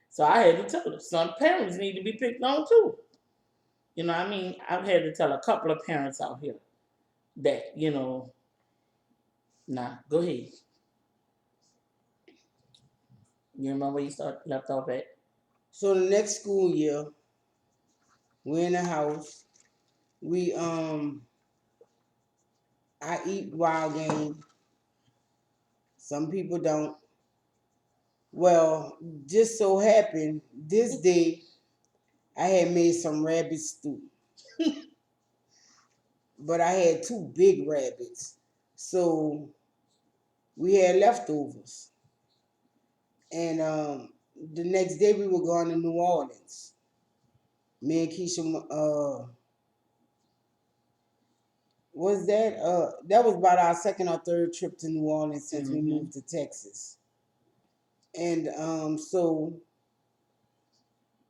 So I had to tell her some parents need to be picked on too. I mean, I've had to tell a couple of parents out here that, nah, go ahead. You remember where you left off at? So the next school year, we're in the house. We I eat wild game. Some people don't. Well, just so happened this day I had made some rabbit stew. But I had two big rabbits. So we had leftovers. And the next day we were going to New Orleans. Me and Keisha, was that was about our second or third trip to New Orleans since we moved to Texas. And so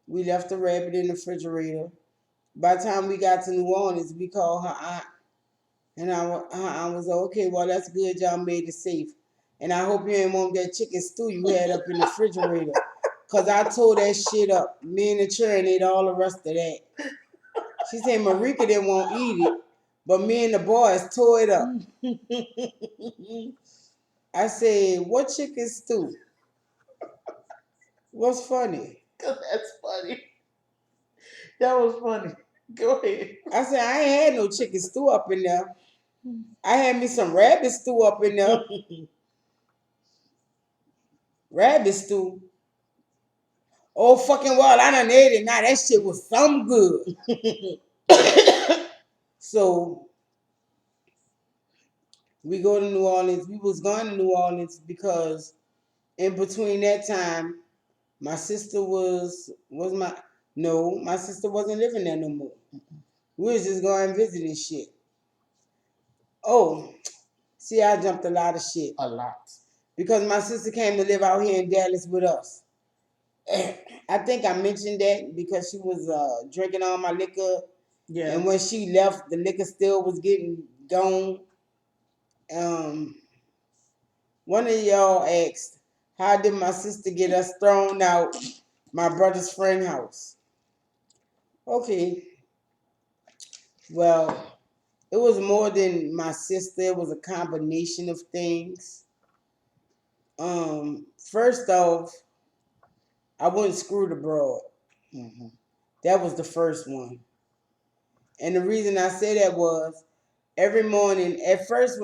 we left the rabbit in the refrigerator. By the time we got to New Orleans, we called her aunt. And I was like, okay, well, that's good. Y'all made it safe. And I hope you ain't want that chicken stew you had up in the refrigerator. Because I tore that shit up. Me and the children ate all the rest of that. She said Marika didn't want to eat it. But me and the boys tore it up. I said, what chicken stew? What's funny? Cause that's funny. That was funny. Go ahead. I said, I ain't had no chicken stew up in there. I had me some rabbit stew up in there. Rabbit stew. Oh, fucking well, I done ate it. Now that shit was some good. So we go to New Orleans. We was going to New Orleans because in between that time, my sister was my no, my sister wasn't living there no more. We was just going visiting shit. Oh, see, I jumped a lot of shit. A lot. Because my sister came to live out here in Dallas with us. I think I mentioned that because she was drinking all my liquor. Yeah. And when she left, the liquor still was getting gone. Um, One of y'all asked, how did my sister get us thrown out my brother's friend house? Okay, well, it was more than my sister. It was a combination of things. First off, I wouldn't screw the broad. Mm-hmm. That was the first one. And the reason I say that was every morning, at first,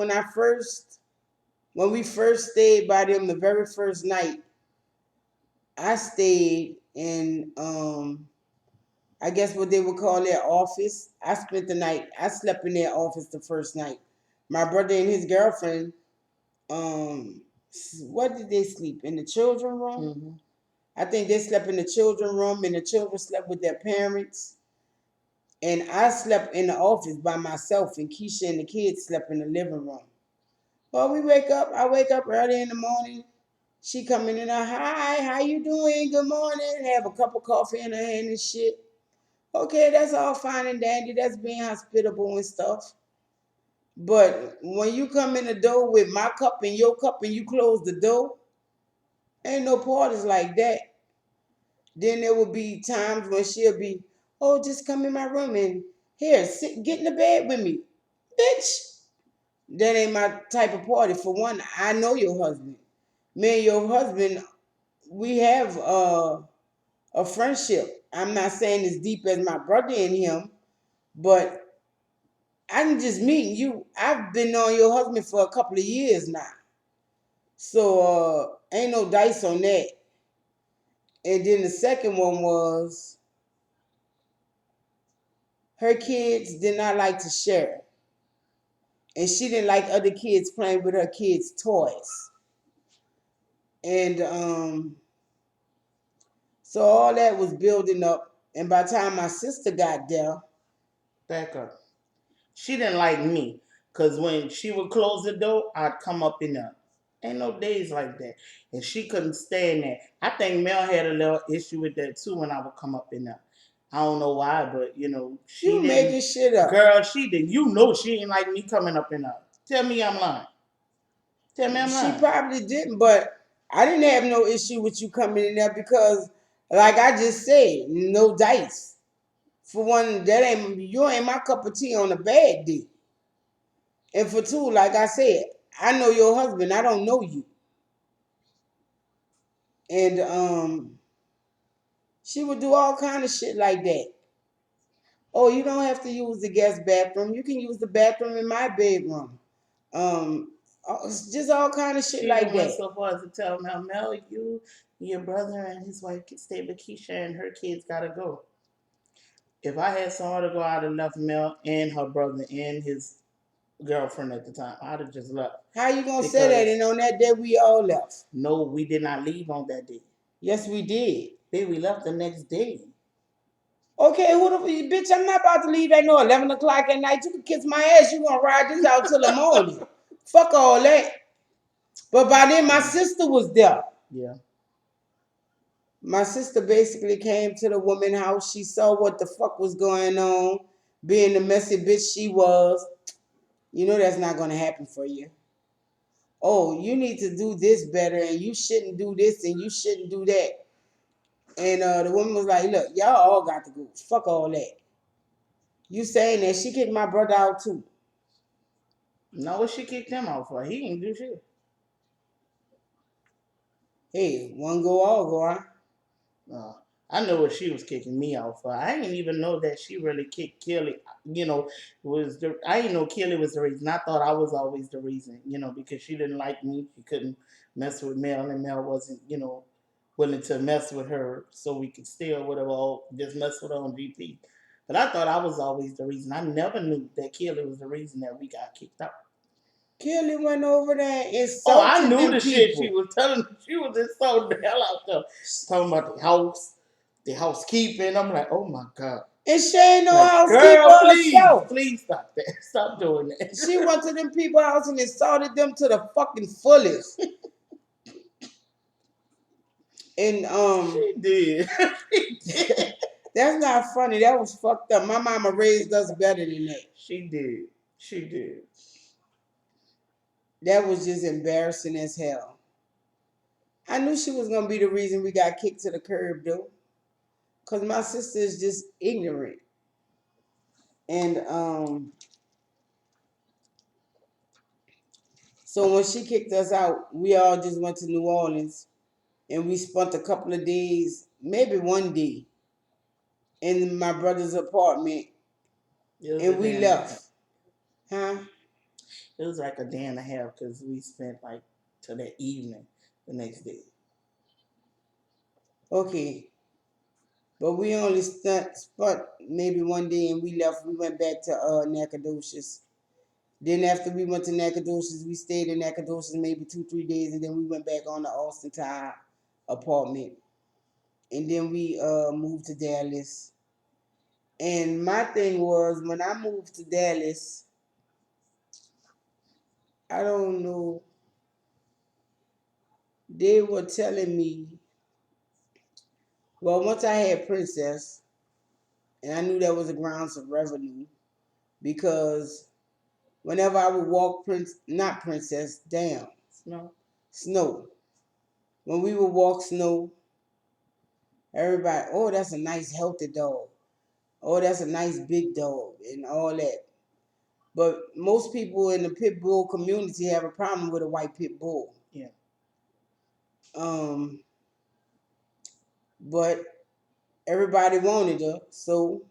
when we first stayed by them the very first night, I stayed in I guess what they would call their office. I spent the night. I slept in their office the first night. My brother and his girlfriend, um, what did they sleep in the children room? Mm-hmm. I think they slept in the children room, and the children slept with their parents. And I slept in the office by myself, and Keisha and the kids slept in the living room. Well, we wake up. I wake up early in the morning. She come in and hi, how you doing? Good morning. Have a cup of coffee in her hand and shit. Okay, that's all fine and dandy. That's being hospitable and stuff. But when you come in the door with my cup and your cup and you close the door, ain't no parties like that. Then there will be times when she'll be, oh, just come in my room and here, sit, get in the bed with me. Bitch, that ain't my type of party. For one, I know your husband. Me and your husband, we have a friendship. I'm not saying as deep as my brother and him, but I'm just meeting you. I've been on your husband for a couple of years now. So ain't no dice on that. And then the second one was her kids did not like to share. And she didn't like other kids playing with her kids' toys. And so all that was building up. And by the time my sister got there, Back up. She didn't like me. Because when she would close the door, I'd come up in there. Ain't no days like that. And she couldn't stand that. I think Mel had a little issue with that too when I would come up in there. I don't know why, but she you didn't. making shit up. Girl, she did. You know she ain't like me coming up in there. Tell me I'm lying. Tell me I'm She lying. probably didn't, but I didn't have no issue with you coming in there because, like I just said, no dice. For one, that ain't you ain't my cup of tea on a bad day. And for two, like I said, I know your husband. I don't know you. And she would do all kind of shit like that. Oh, you don't have to use the guest bathroom. You can use the bathroom in my bedroom. Um, just all kind of shit She like even went that. so far as to tell Mel, your brother and his wife can stay with Keisha and her kids gotta go. If I had somewhere to go, I'd have left Mel and her brother and his girlfriend at the time. I'd have just left. How you gonna say that? Because And on that day we all left. no, we did not leave on that day. Yes, we did. Babe, we left the next day. Okay, who the bitch? I'm not about to leave at no 11 o'clock at night. You can kiss my ass. You gonna ride this out till the morning? Fuck all that. But by then my sister was there. Yeah. My sister basically came to the woman house. She saw what the fuck was going on. Being the messy bitch she was, you know that's not gonna happen for you. Oh, you need to do this better, and you shouldn't do this, and you shouldn't do that. And the woman was like, "Look, y'all all got to go. Fuck all that. You saying that she kicked my brother out too? No, what she kicked him out for? He didn't do shit. Hey, one go, all go, huh? Uh, I know what she was kicking me out for. I didn't even know that she really kicked Kelly. I didn't know Kelly was the reason. I thought I was always the reason. Because she didn't like me. She couldn't mess with Mel, and Mel wasn't, willing to mess with her, so we could still whatever just mess with her on GP. But I thought I was always the reason. I never knew that Kelly was the reason that we got kicked out. Kelly went over there and Oh, I insulted knew them the shit she people. was telling. She was insulting the hell out of them. Talking about the housekeeping. I'm like, oh my God. And she ain't no Like, housekeeper girl, please, herself. please stop that. Stop doing She that. went to them people house and insulted them to the fucking fullest. And She did. She did. that's not funny. That was fucked up. My mama raised us better than that. She did. She did. That was just embarrassing as hell. I knew she was gonna be the reason we got kicked to the curb though. Cause my sister is just ignorant. And so when she kicked us out, we all just went to New Orleans and we spent a couple of days, maybe one day, in my brother's apartment It was a and day we and a half. left. Huh? It was like a day and a half because we spent like till that evening the next day. Okay. But we only spent maybe one day and we left. We went back to Nacogdoches. Then after we went to Nacogdoches, we stayed in Nacogdoches maybe 2, 3 days, and then we went back on to Austin to our apartment. And then we moved to Dallas. And my thing was when I moved to Dallas, I don't know, they were telling me, well, once I had Princess, and I knew that was a grounds of revenue because whenever I would walk not Princess, damn, No. Snow. When we would walk Snow, everybody, oh, that's a nice healthy dog. Oh, that's a nice big dog and all that. But most people in the pit bull community have a problem with a white pit bull. Yeah. Um, but everybody wanted her, so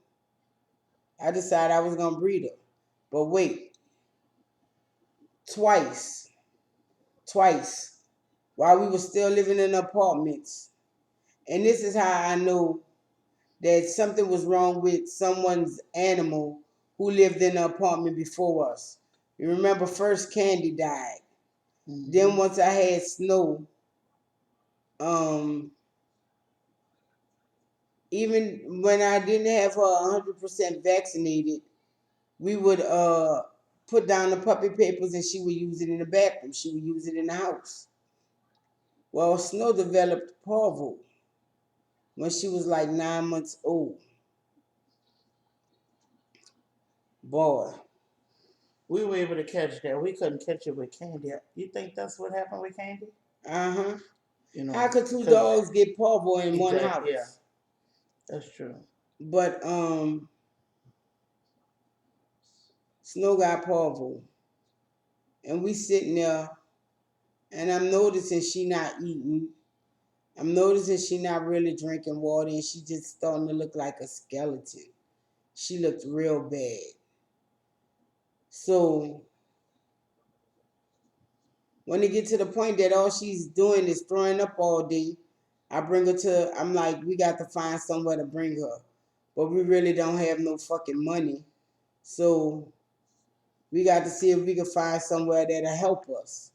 I decided I was gonna breed her. But wait, twice, twice, while we were still living in apartments, and this is how I know that something was wrong with someone's animal who lived in the apartment before us. You remember, first Candy died. Then Mm-hmm. once I had Snow, um, even when I didn't have her 100% vaccinated, we would put down the puppy papers and she would use it in the bathroom. She would use it in the house. Well, Snow developed parvo when she was like 9 months old. Boy. We were able to catch that. We couldn't catch it with Candy. You think that's what happened with Candy? Uh-huh. You How know, could two because dogs get parvo in one exactly, yeah, house? that's true. But Snow got parvo. And we sitting there and I'm noticing she not eating. I'm noticing she not really drinking water and she just starting to look like a skeleton. She looked real bad. So when it get to the point that all she's doing is throwing up all day, I'm like, we got to find somewhere to bring her. But we really don't have no fucking money. So we got to see if we can find somewhere that'll help us.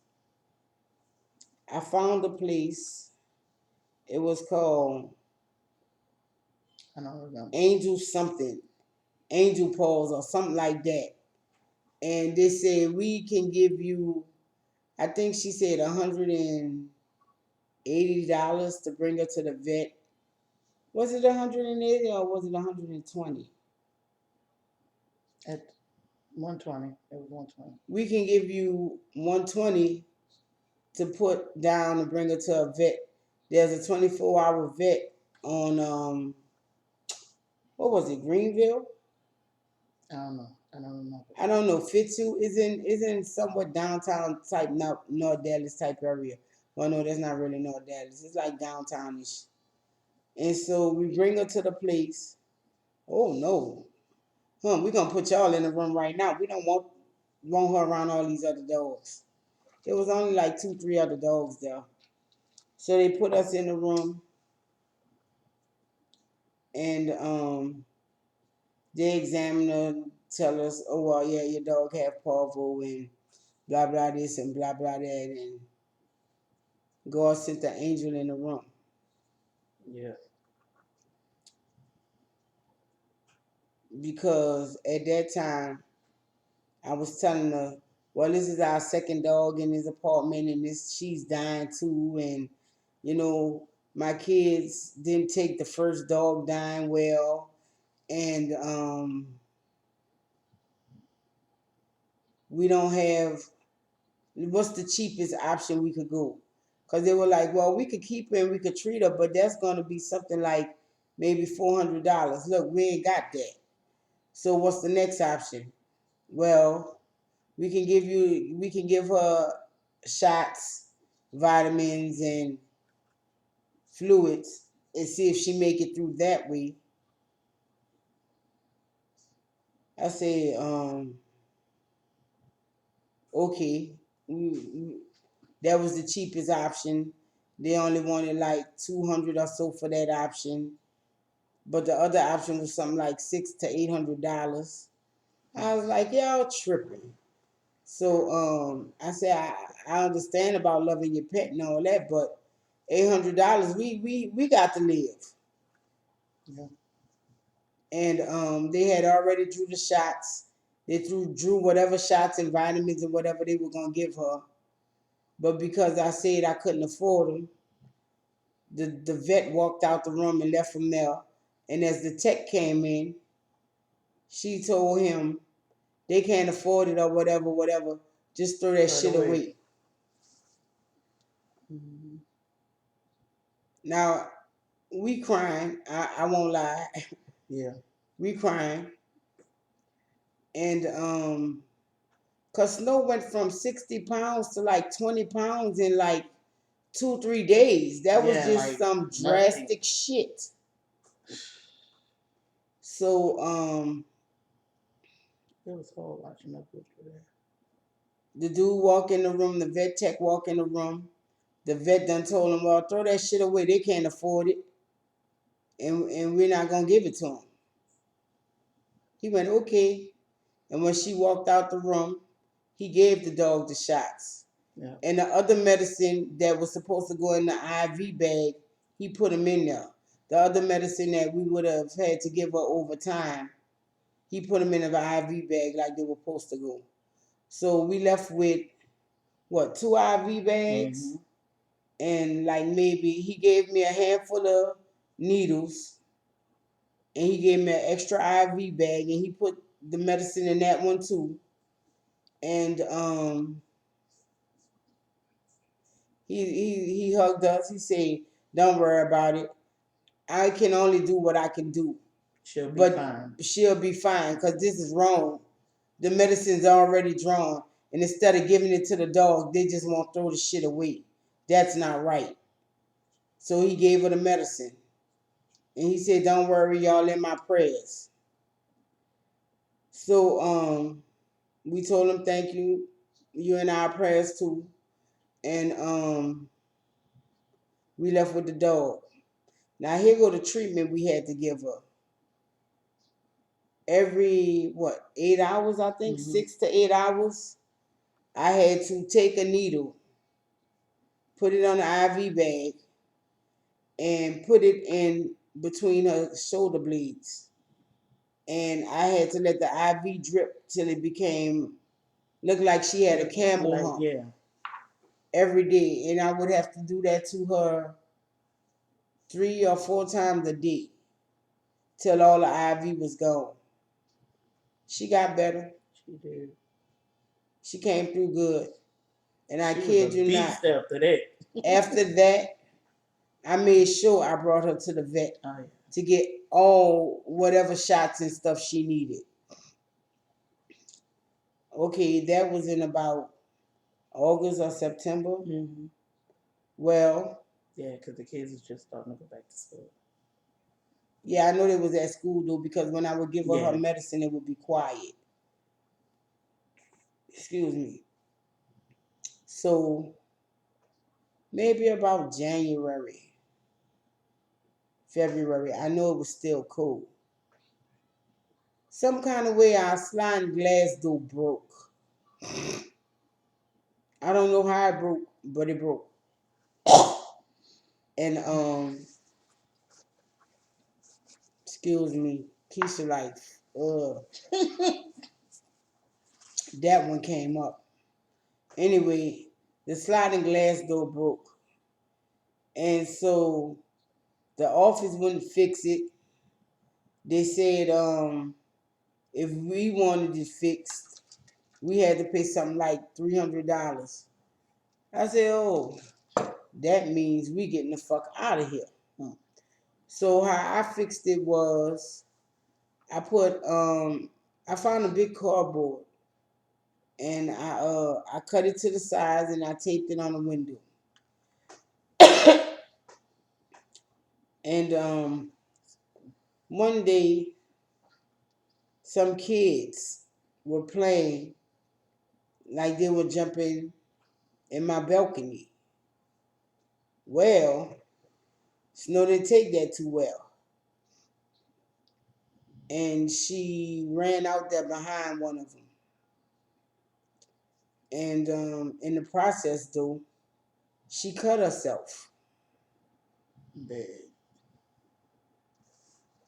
I found a place. It was called I don't remember. Angel something, Angel Paws or something like that. And they said we can give you, I think she said $180 to bring her to the vet. Was it 180 or was it 120? At 120, it was 120. We can give you 120 to put down and bring her to a vet. There's a 24-hour vet on what was it, Greenville? I don't know. I don't remember. I don't know. Fitzhugh is in somewhat downtown type, North Dallas type area. Well, no, that's not really North Dallas. It's like downtownish. And so we bring her to the place. Oh no, we gonna put y'all in the room right now. We don't want her around all these other dogs. There was only like two, three other dogs there. So they put us in the room and the examiner tell us, oh well, yeah, your dog have parvo and blah blah this and blah blah that, and God sent the angel in the room Yeah. because at that time I was telling her, well, this is our second dog in this apartment, and this she's dying too, and you know my kids didn't take the first dog dying well, and we don't have what's the cheapest option we could go? Because they were like, well, we could keep her and we could treat her, but that's going to be something like maybe $400. Look, we ain't got that. So what's the next option? Well, we can give her shots, vitamins, and fluids, and see if she make it through that way. I say, okay, that was the cheapest option. They only wanted like 200 or so for that option, but the other option was something like $600 to $800. I was like, y'all tripping. So I said I understand about loving your pet and all that, but $800 we got to live. Yeah. And they had already drew the shots. They drew whatever shots and vitamins and whatever they were gonna give her. But because I said I couldn't afford them, the vet walked out the room and left from there. And as the tech came in, she told him they can't afford it or whatever, whatever. Just throw that Right shit away. away. Mm-hmm. Now we crying. I won't lie. Yeah. We crying, and Cause Snow went from 60 pounds to like 20 pounds in like 2, 3 days. That was Yeah, just like some nothing. drastic shit. So It was hard watching up with her. the dude walk in the room, the vet tech walk in the room. The vet done told him, well, throw that shit away. They can't afford it. And we're not gonna give it to him. He went, okay. And when she walked out the room, he gave the dog the shots. Yeah. And the other medicine that was supposed to go in the IV bag, he put them in there. The other medicine that we would have had to give her over time, he put them in the IV bag like they were supposed to go. So we left with what, 2 IV bags, Mm-hmm. and like maybe he gave me a handful of needles, and he gave me an extra IV bag, and he put the medicine in that one too. And he hugged us. He said, "Don't worry about it. I can only do what I can do, She'll be but fine. she'll be fine because this is wrong. The medicine's already drawn, and instead of giving it to the dog, they just won't throw the shit away. That's not right." So he gave her the medicine, and he said, "Don't worry, y'all in my prayers." So we told him, "Thank you. You in our prayers too." And we left with the dog. Now here go the treatment we had to give her. Every what, 8 hours, I think, Mm-hmm. 6 to 8 hours, I had to take a needle, put it on the IV bag, and put it in between her shoulder blades. And I had to let the IV drip till it became look like she had a camel Like, hump yeah. every day. And I would have to do that to her 3 or 4 times a day till all the IV was gone. She got better. She did. She came through good. And I She was a kid you not, beast after that. after that, I made sure I brought her to the vet Oh, yeah. to get all whatever shots and stuff she needed. Okay, that was in about August or September. Mm-hmm. Well, Yeah, because the kids was just starting to go back to school. yeah, I know they was at school though because when I would give her her Yeah. medicine, it would be quiet. Excuse me. So maybe about January, February, I know it was still cold. Some kind of way our sliding glass door broke. I don't know how it broke, but it broke. And excuse me, Keisha life. That one came up. Anyway, the sliding glass door broke. And so the office wouldn't fix it. They said if we wanted it fixed, we had to pay something like $300. I said, oh, that means we getting the fuck out of here. So how I fixed it was I put I found a big cardboard, and I cut it to the size and I taped it on the window. And one day some kids were playing like they were jumping in my balcony. Well, Snow didn't take that too well. And she ran out there behind one of them. And in the process, though, she cut herself. Bad.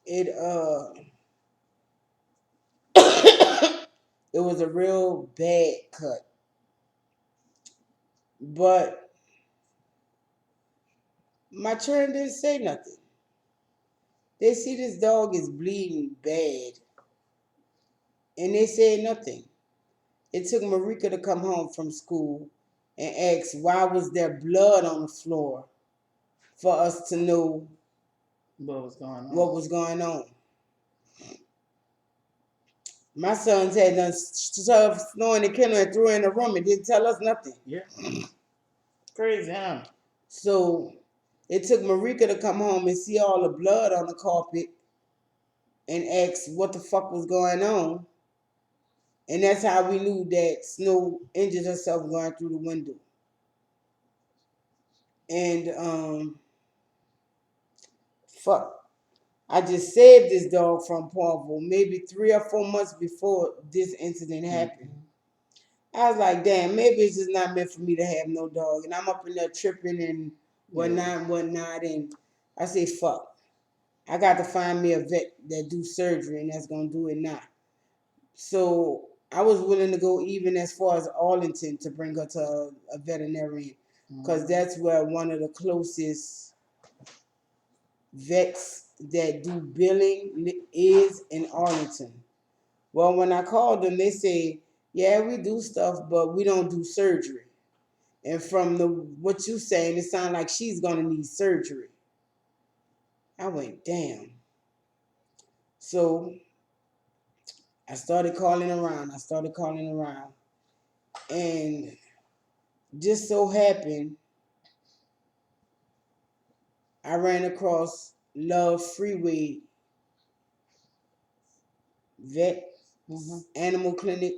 It it was a real bad cut. But my children didn't say nothing. They see this dog is bleeding bad, and they said nothing. It took Marika to come home from school and ask why was there blood on the floor for us to know What was going what on? was going on. My sons had done shoved snow in the kennel and threw it in the room and didn't tell us nothing. Yeah. Crazy, huh? So it took Marika to come home and see all the blood on the carpet and ask what the fuck was going on. And that's how we knew that Snow injured herself going through the window. And fuck. I just saved this dog from Paulville maybe 3 or 4 months before this incident happened. I was like, damn, maybe it's just not meant for me to have no dog. And I'm up in there tripping and whatnot and whatnot. And I say, fuck. I got to find me a vet that do surgery and that's gonna do it now. So I was willing to go even as far as Arlington to bring her to a veterinarian because that's where one of the closest vets that do billing is in Arlington. Well, when I called them, they say, yeah, we do stuff, but we don't do surgery. And from the what you saying, it sounds like she's gonna need surgery. I went, damn. So I started calling around. And just so happened I ran across Love Freeway Vet Animal Clinic,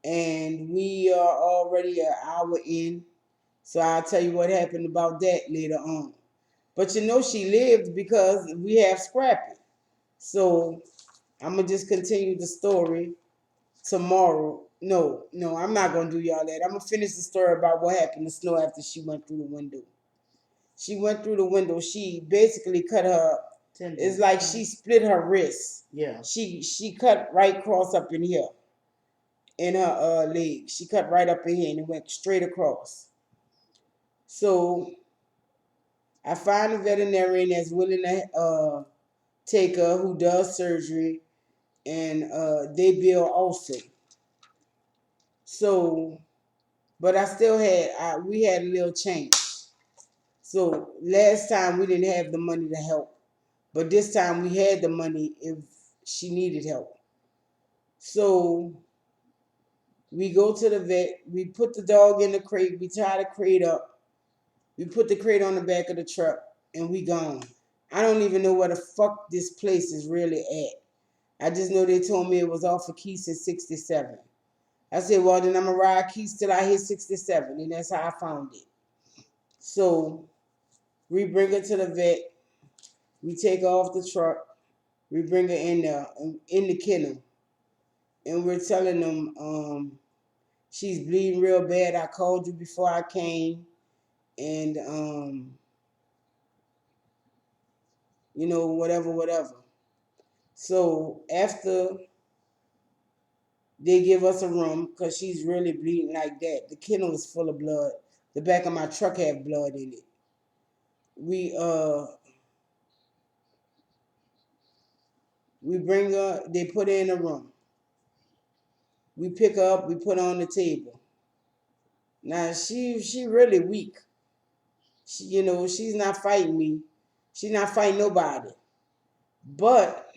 and we are already an hour in. So I'll tell you what happened about that later on. But you know she lived because we have Scrappy. So I'm gonna just continue the story tomorrow. No, no, I'm not gonna do y'all that. I'm gonna finish the story about what happened to Snow after she went through the window. She went through the window. She basically cut her. It's like she split her wrist. Yeah. She cut right across up in here, in her leg. She cut right up in here and it went straight across. So I find a veterinarian that's willing to take her, who does surgery, and they bill also. So, but I still had we had a little change. So last time we didn't have the money to help, but this time we had the money if she needed help. So we go to the vet. We put the dog in the crate. We tie the crate up. We put the crate on the back of the truck, and we gone. I don't even know where the fuck this place is really at. I just know they told me it was off of Keisha 67. I said, well, then I'm going to ride Keys till I hit 67. And that's how I found it. So we bring her to the vet. We take her off the truck. We bring her in there, in the kennel. And we're telling them she's bleeding real bad. I called you before I came. And, you know, whatever, whatever. So after they give us a room, because she's really bleeding like that, the kennel is full of blood. The back of my truck had blood in it. We bring her, they put her in a room. We pick her up, we put her on the table. Now she really weak. She, you know, she's not fighting me. She's not fighting nobody. But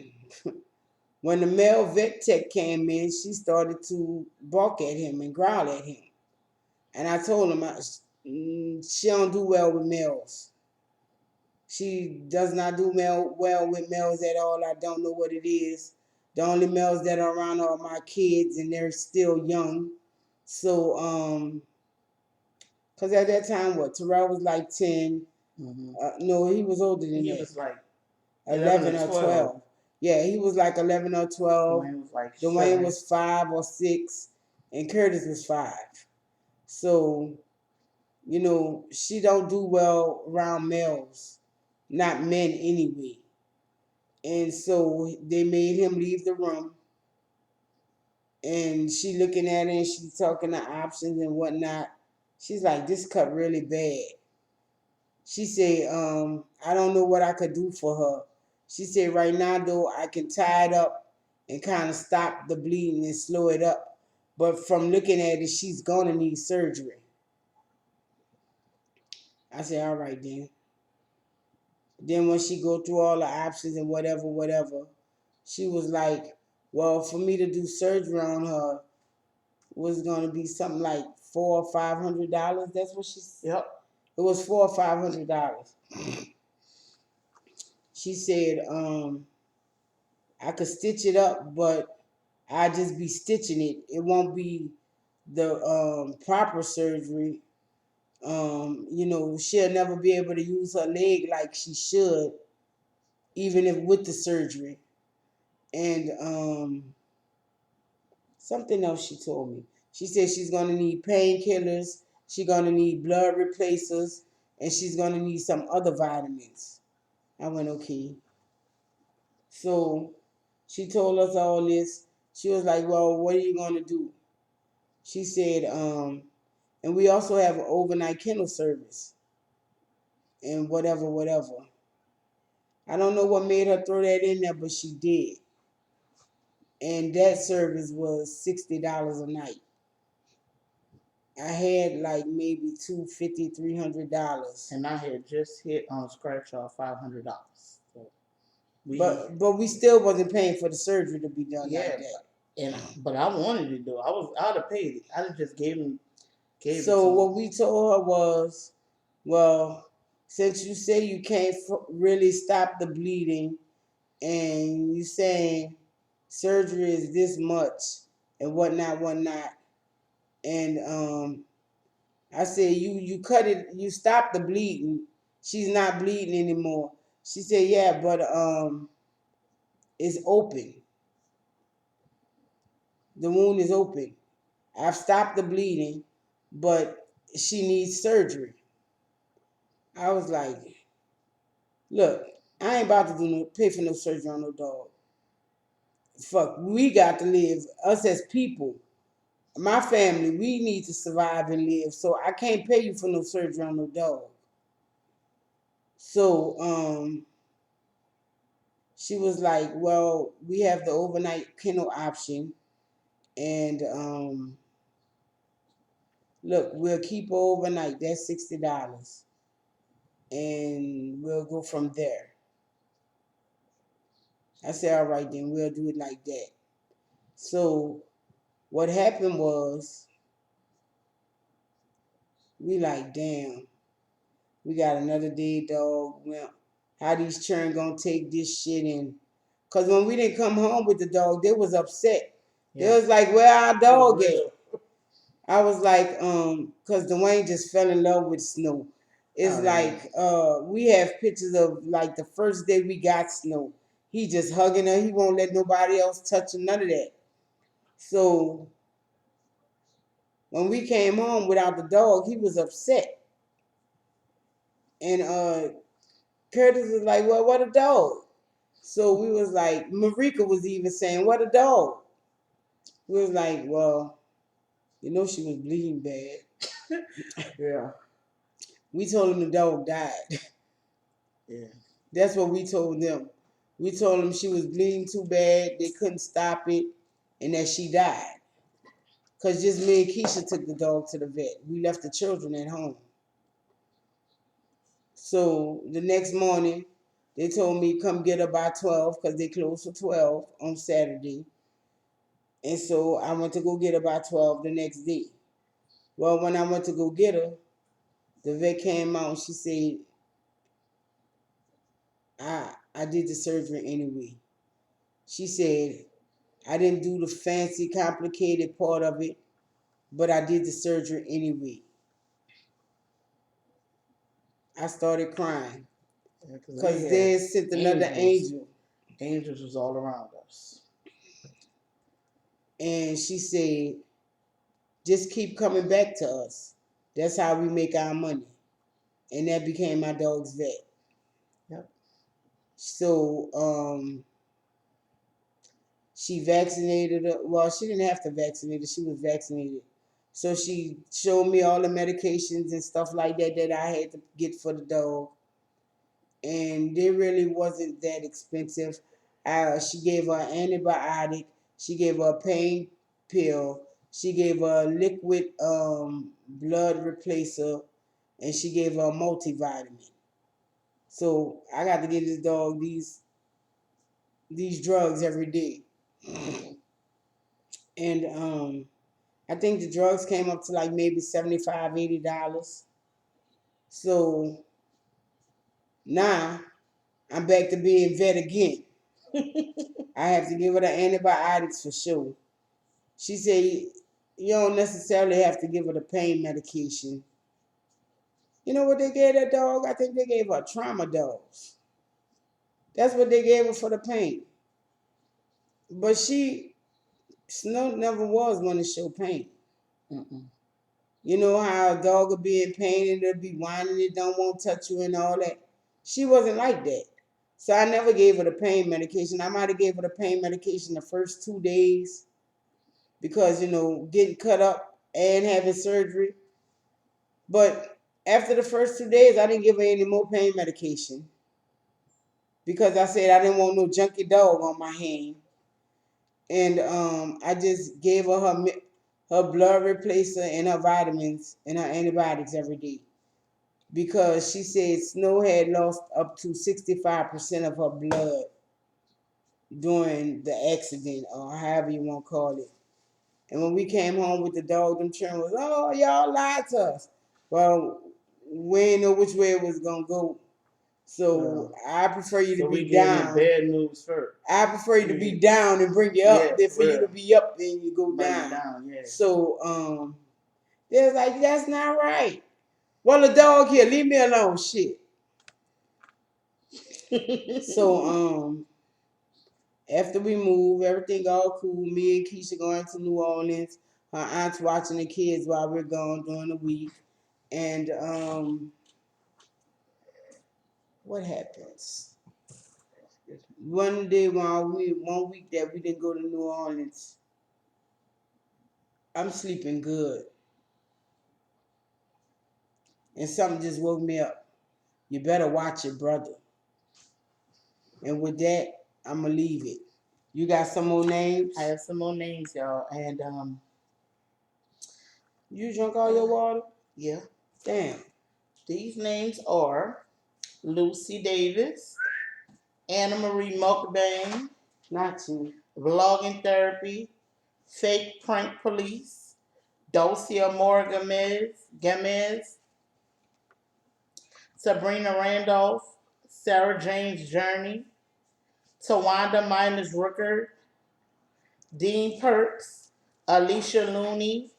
when the male vet tech came in, she started to bark at him and growl at him. And I told him she don't do well with males. She does not do well with males at all. I don't know what it is. The only males that are around are my kids, and they're still young. So, because at that time, what, Terrell was like 10. No, he was older than He that. was like 11 or 12. Yeah, he was like 11 or 12. Dwayne was like Dwayne 7. was 5 or 6, and Curtis was 5. So, you know, she don't do well around males, not men anyway. And so they made him leave the room. And she looking at it and she's talking the options and whatnot. She's like, this cut really bad. She said, I don't know what I could do for her. She said, right now though, I can tie it up and kind of stop the bleeding and slow it up. But from looking at it, she's gonna need surgery. I said, all right then. Then when she go through all the options and whatever, she was like, Well, for me to do surgery on her was gonna be something like $400 or $500. That's what she. Yep. It was $400 or $500. She said, I could stitch it up, but I just be stitching it. It won't be the proper surgery. She'll never be able to use her leg like she should, even if with the surgery. And something else she told me. She said she's gonna need painkillers, she's gonna need blood replacers, and she's gonna need some other vitamins. I went, okay. So she told us all this. She was like, well, what are you gonna do? She said, and we also have an overnight kennel service and whatever, whatever. I don't know what made her throw that in there, but she did. And that service was $60 a night. I had like maybe $250, $300. And I had just hit on scratch off $500. So But we still wasn't paying for the surgery to be done like that. But I wanted to do it. I'd have paid it. I just gave it So to him. what we told her was, well, since you say you can't really stop the bleeding, and you saying surgery is this much and whatnot, whatnot, and I said you cut it, you stop the bleeding. She's not bleeding anymore. She said, yeah, but it's open. The wound is open. I've stopped the bleeding, but she needs surgery. I was like, look, I ain't about to pay for no surgery on no dog. Fuck, we got to live. Us as people, my family, we need to survive and live. So I can't pay you for no surgery on no dog. So she was like, well, we have the overnight kennel option, and look, we'll keep her overnight. That's $60, and we'll go from there. I said, all right, then we'll do it like that. So what happened was, we like, damn, we got another dead dog. Well, how these children gonna take this shit in? Cause when we didn't come home with the dog, they was upset. Yeah. They was like, where our dog at? I was like, cause Dwayne just fell in love with Snow. It's like, we have pictures of like the first day we got Snow. He just hugging her. He won't let nobody else touch her, none of that. So when we came home without the dog, he was upset. And Curtis was like, well, what a dog. So we was like, Marika was even saying, what a dog. We was like, well, she was bleeding bad. Yeah. We told him the dog died. Yeah. That's what we told them. We told them she was bleeding too bad, they couldn't stop it, and that she died. Because just me and Keisha took the dog to the vet. We left the children at home. So the next morning, they told me come get her by 12 because they closed for 12 on Saturday. And so I went to go get her by 12 the next day. Well, when I went to go get her, the vet came out and she said, I did the surgery anyway. She said, I didn't do the fancy, complicated part of it, but I did the surgery anyway. I started crying because they sent another angel. Angels was all around us. And she said, just keep coming back to us. That's how we make our money. And that became my dog's vet. Yep. So she vaccinated her. Well, she didn't have to vaccinate her. She was vaccinated. So she showed me all the medications and stuff like that that I had to get for the dog. And they really wasn't that expensive. She gave her an antibiotic. She gave her a pain pill. She gave her a liquid blood replacer, and she gave her a multivitamin. So I got to give this dog these drugs every day. And I think the drugs came up to like maybe $75, $80. So now I'm back to being vet again. I have to give her the antibiotics for sure. She said you don't necessarily have to give her the pain medication. You know what they gave that dog? I think they gave her a trauma dose. That's what they gave her for the pain. But Snow never was one to show pain. Mm-mm. You know how a dog will be in pain and it'll be whining, it don't want to touch you and all that. She wasn't like that. So I never gave her the pain medication. I might have gave her the pain medication the first 2 days because, getting cut up and having surgery. But after the first 2 days, I didn't give her any more pain medication because I said I didn't want no junky dog on my hand. And I just gave her her blood replacer and her vitamins and her antibiotics every day because she said Snow had lost up to 65% of her blood during the accident or however you want to call it. And when we came home with the dog, them children was, oh, y'all lied to us. Well, we didn't know which way it was going to go. So I prefer you to be down. Bad news first. I prefer you to be down and bring you up than for you to be up and you go down. So they're like, that's not right. Well, the dog here, leave me alone, shit. So after we move, everything all cool. Me and Keisha going to New Orleans. Her aunt's watching the kids while we're gone during the week. And what happens? One week that we didn't go to New Orleans, I'm sleeping good. And something just woke me up. You better watch it, brother. And with that, I'm going to leave it. You got some more names? I have some more names, y'all. And you drunk all your water? Yeah. Damn. These names are Lucy Davis, Anna Marie Mukbang, Not you. Vlogging Therapy, Fake Prank Police, Dulcie Amor Gamez, Sabrina Randolph, Sarah James Journey, Tawanda Miners Rooker, Dean Perks, Alicia Looney,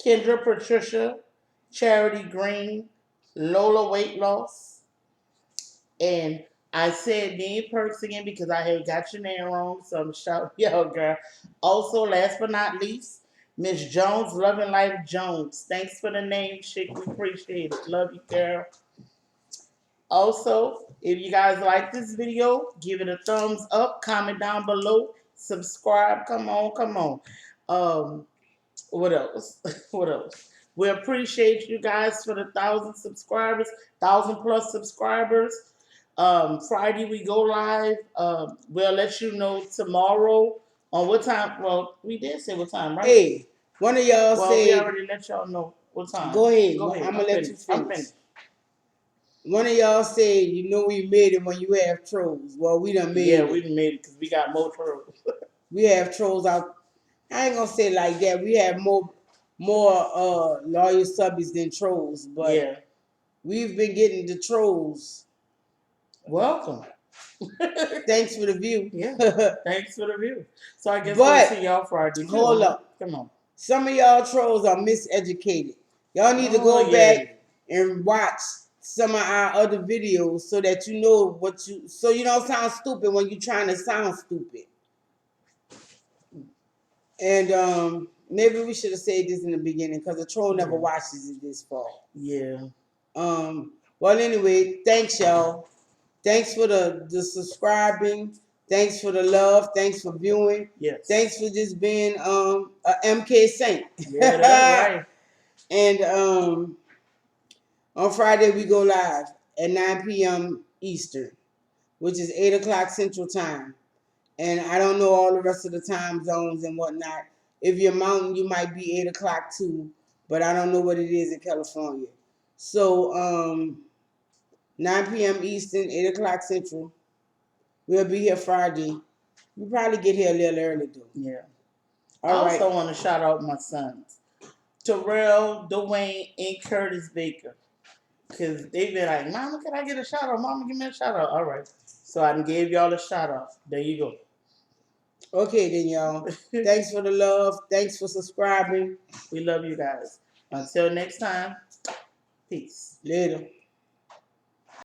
Kendra Patricia, Charity Green, Lola Weight Loss, and I said Dean Perks again because I had got your name wrong, so I'm shouting y'all, girl. Also, last but not least, Miss Jones, Loving Life Jones. Thanks for the name, chick. We appreciate it. Love you, girl. Also, if you guys like this video, give it a thumbs up, comment down below, subscribe. Come on, come on. What else? What else? We appreciate you guys for the 1,000 subscribers, 1,000+ subscribers. Friday we go live. We'll let you know tomorrow on what time. Well, we did say what time, right? Hey, one of y'all Well, we already let y'all know what time. Go ahead. Go ahead. I'm going to let you finish. I'm finished. One of y'all said, you know we made it when you have trolls. Well, we done made it. Yeah, we done made it because we got more trolls. We have trolls out. I ain't gonna say it like that. We have more loyal subbies than trolls, but Yeah. we've been getting the trolls. Welcome. Thanks for the view. Yeah. Thanks for the view. So I guess But we'll see y'all Friday. hold up. Come on. Some of y'all trolls are miseducated. Y'all need to go back and watch some of our other videos so that you know so you don't sound stupid when you're trying to sound stupid. And maybe we should have said this in the beginning because the troll never watches it this far. Yeah. Well, anyway, thanks y'all. Thanks for the subscribing. Thanks for the love. Thanks for viewing. Yes. Thanks for just being a MK Saint. Yeah, that's right. And on Friday we go live at 9 p.m. Eastern, which is 8 o'clock Central Time. And I don't know all the rest of the time zones and whatnot. If you're mountain, you might be 8 o'clock too, but I don't know what it is in California. So 9 p.m. Eastern, 8 o'clock Central. We'll be here Friday. You probably get here a little early, though. Yeah. I All right. also want to shout out my sons, Terrell, Dwayne, and Curtis Baker. Because they've been like, Mama, can I get a shout out? Mama, give me a shout out. All right. So I gave y'all a shout out. There you go. Okay, then, y'all. Thanks for the love. Thanks for subscribing. We love you guys. Until next time, peace. Later.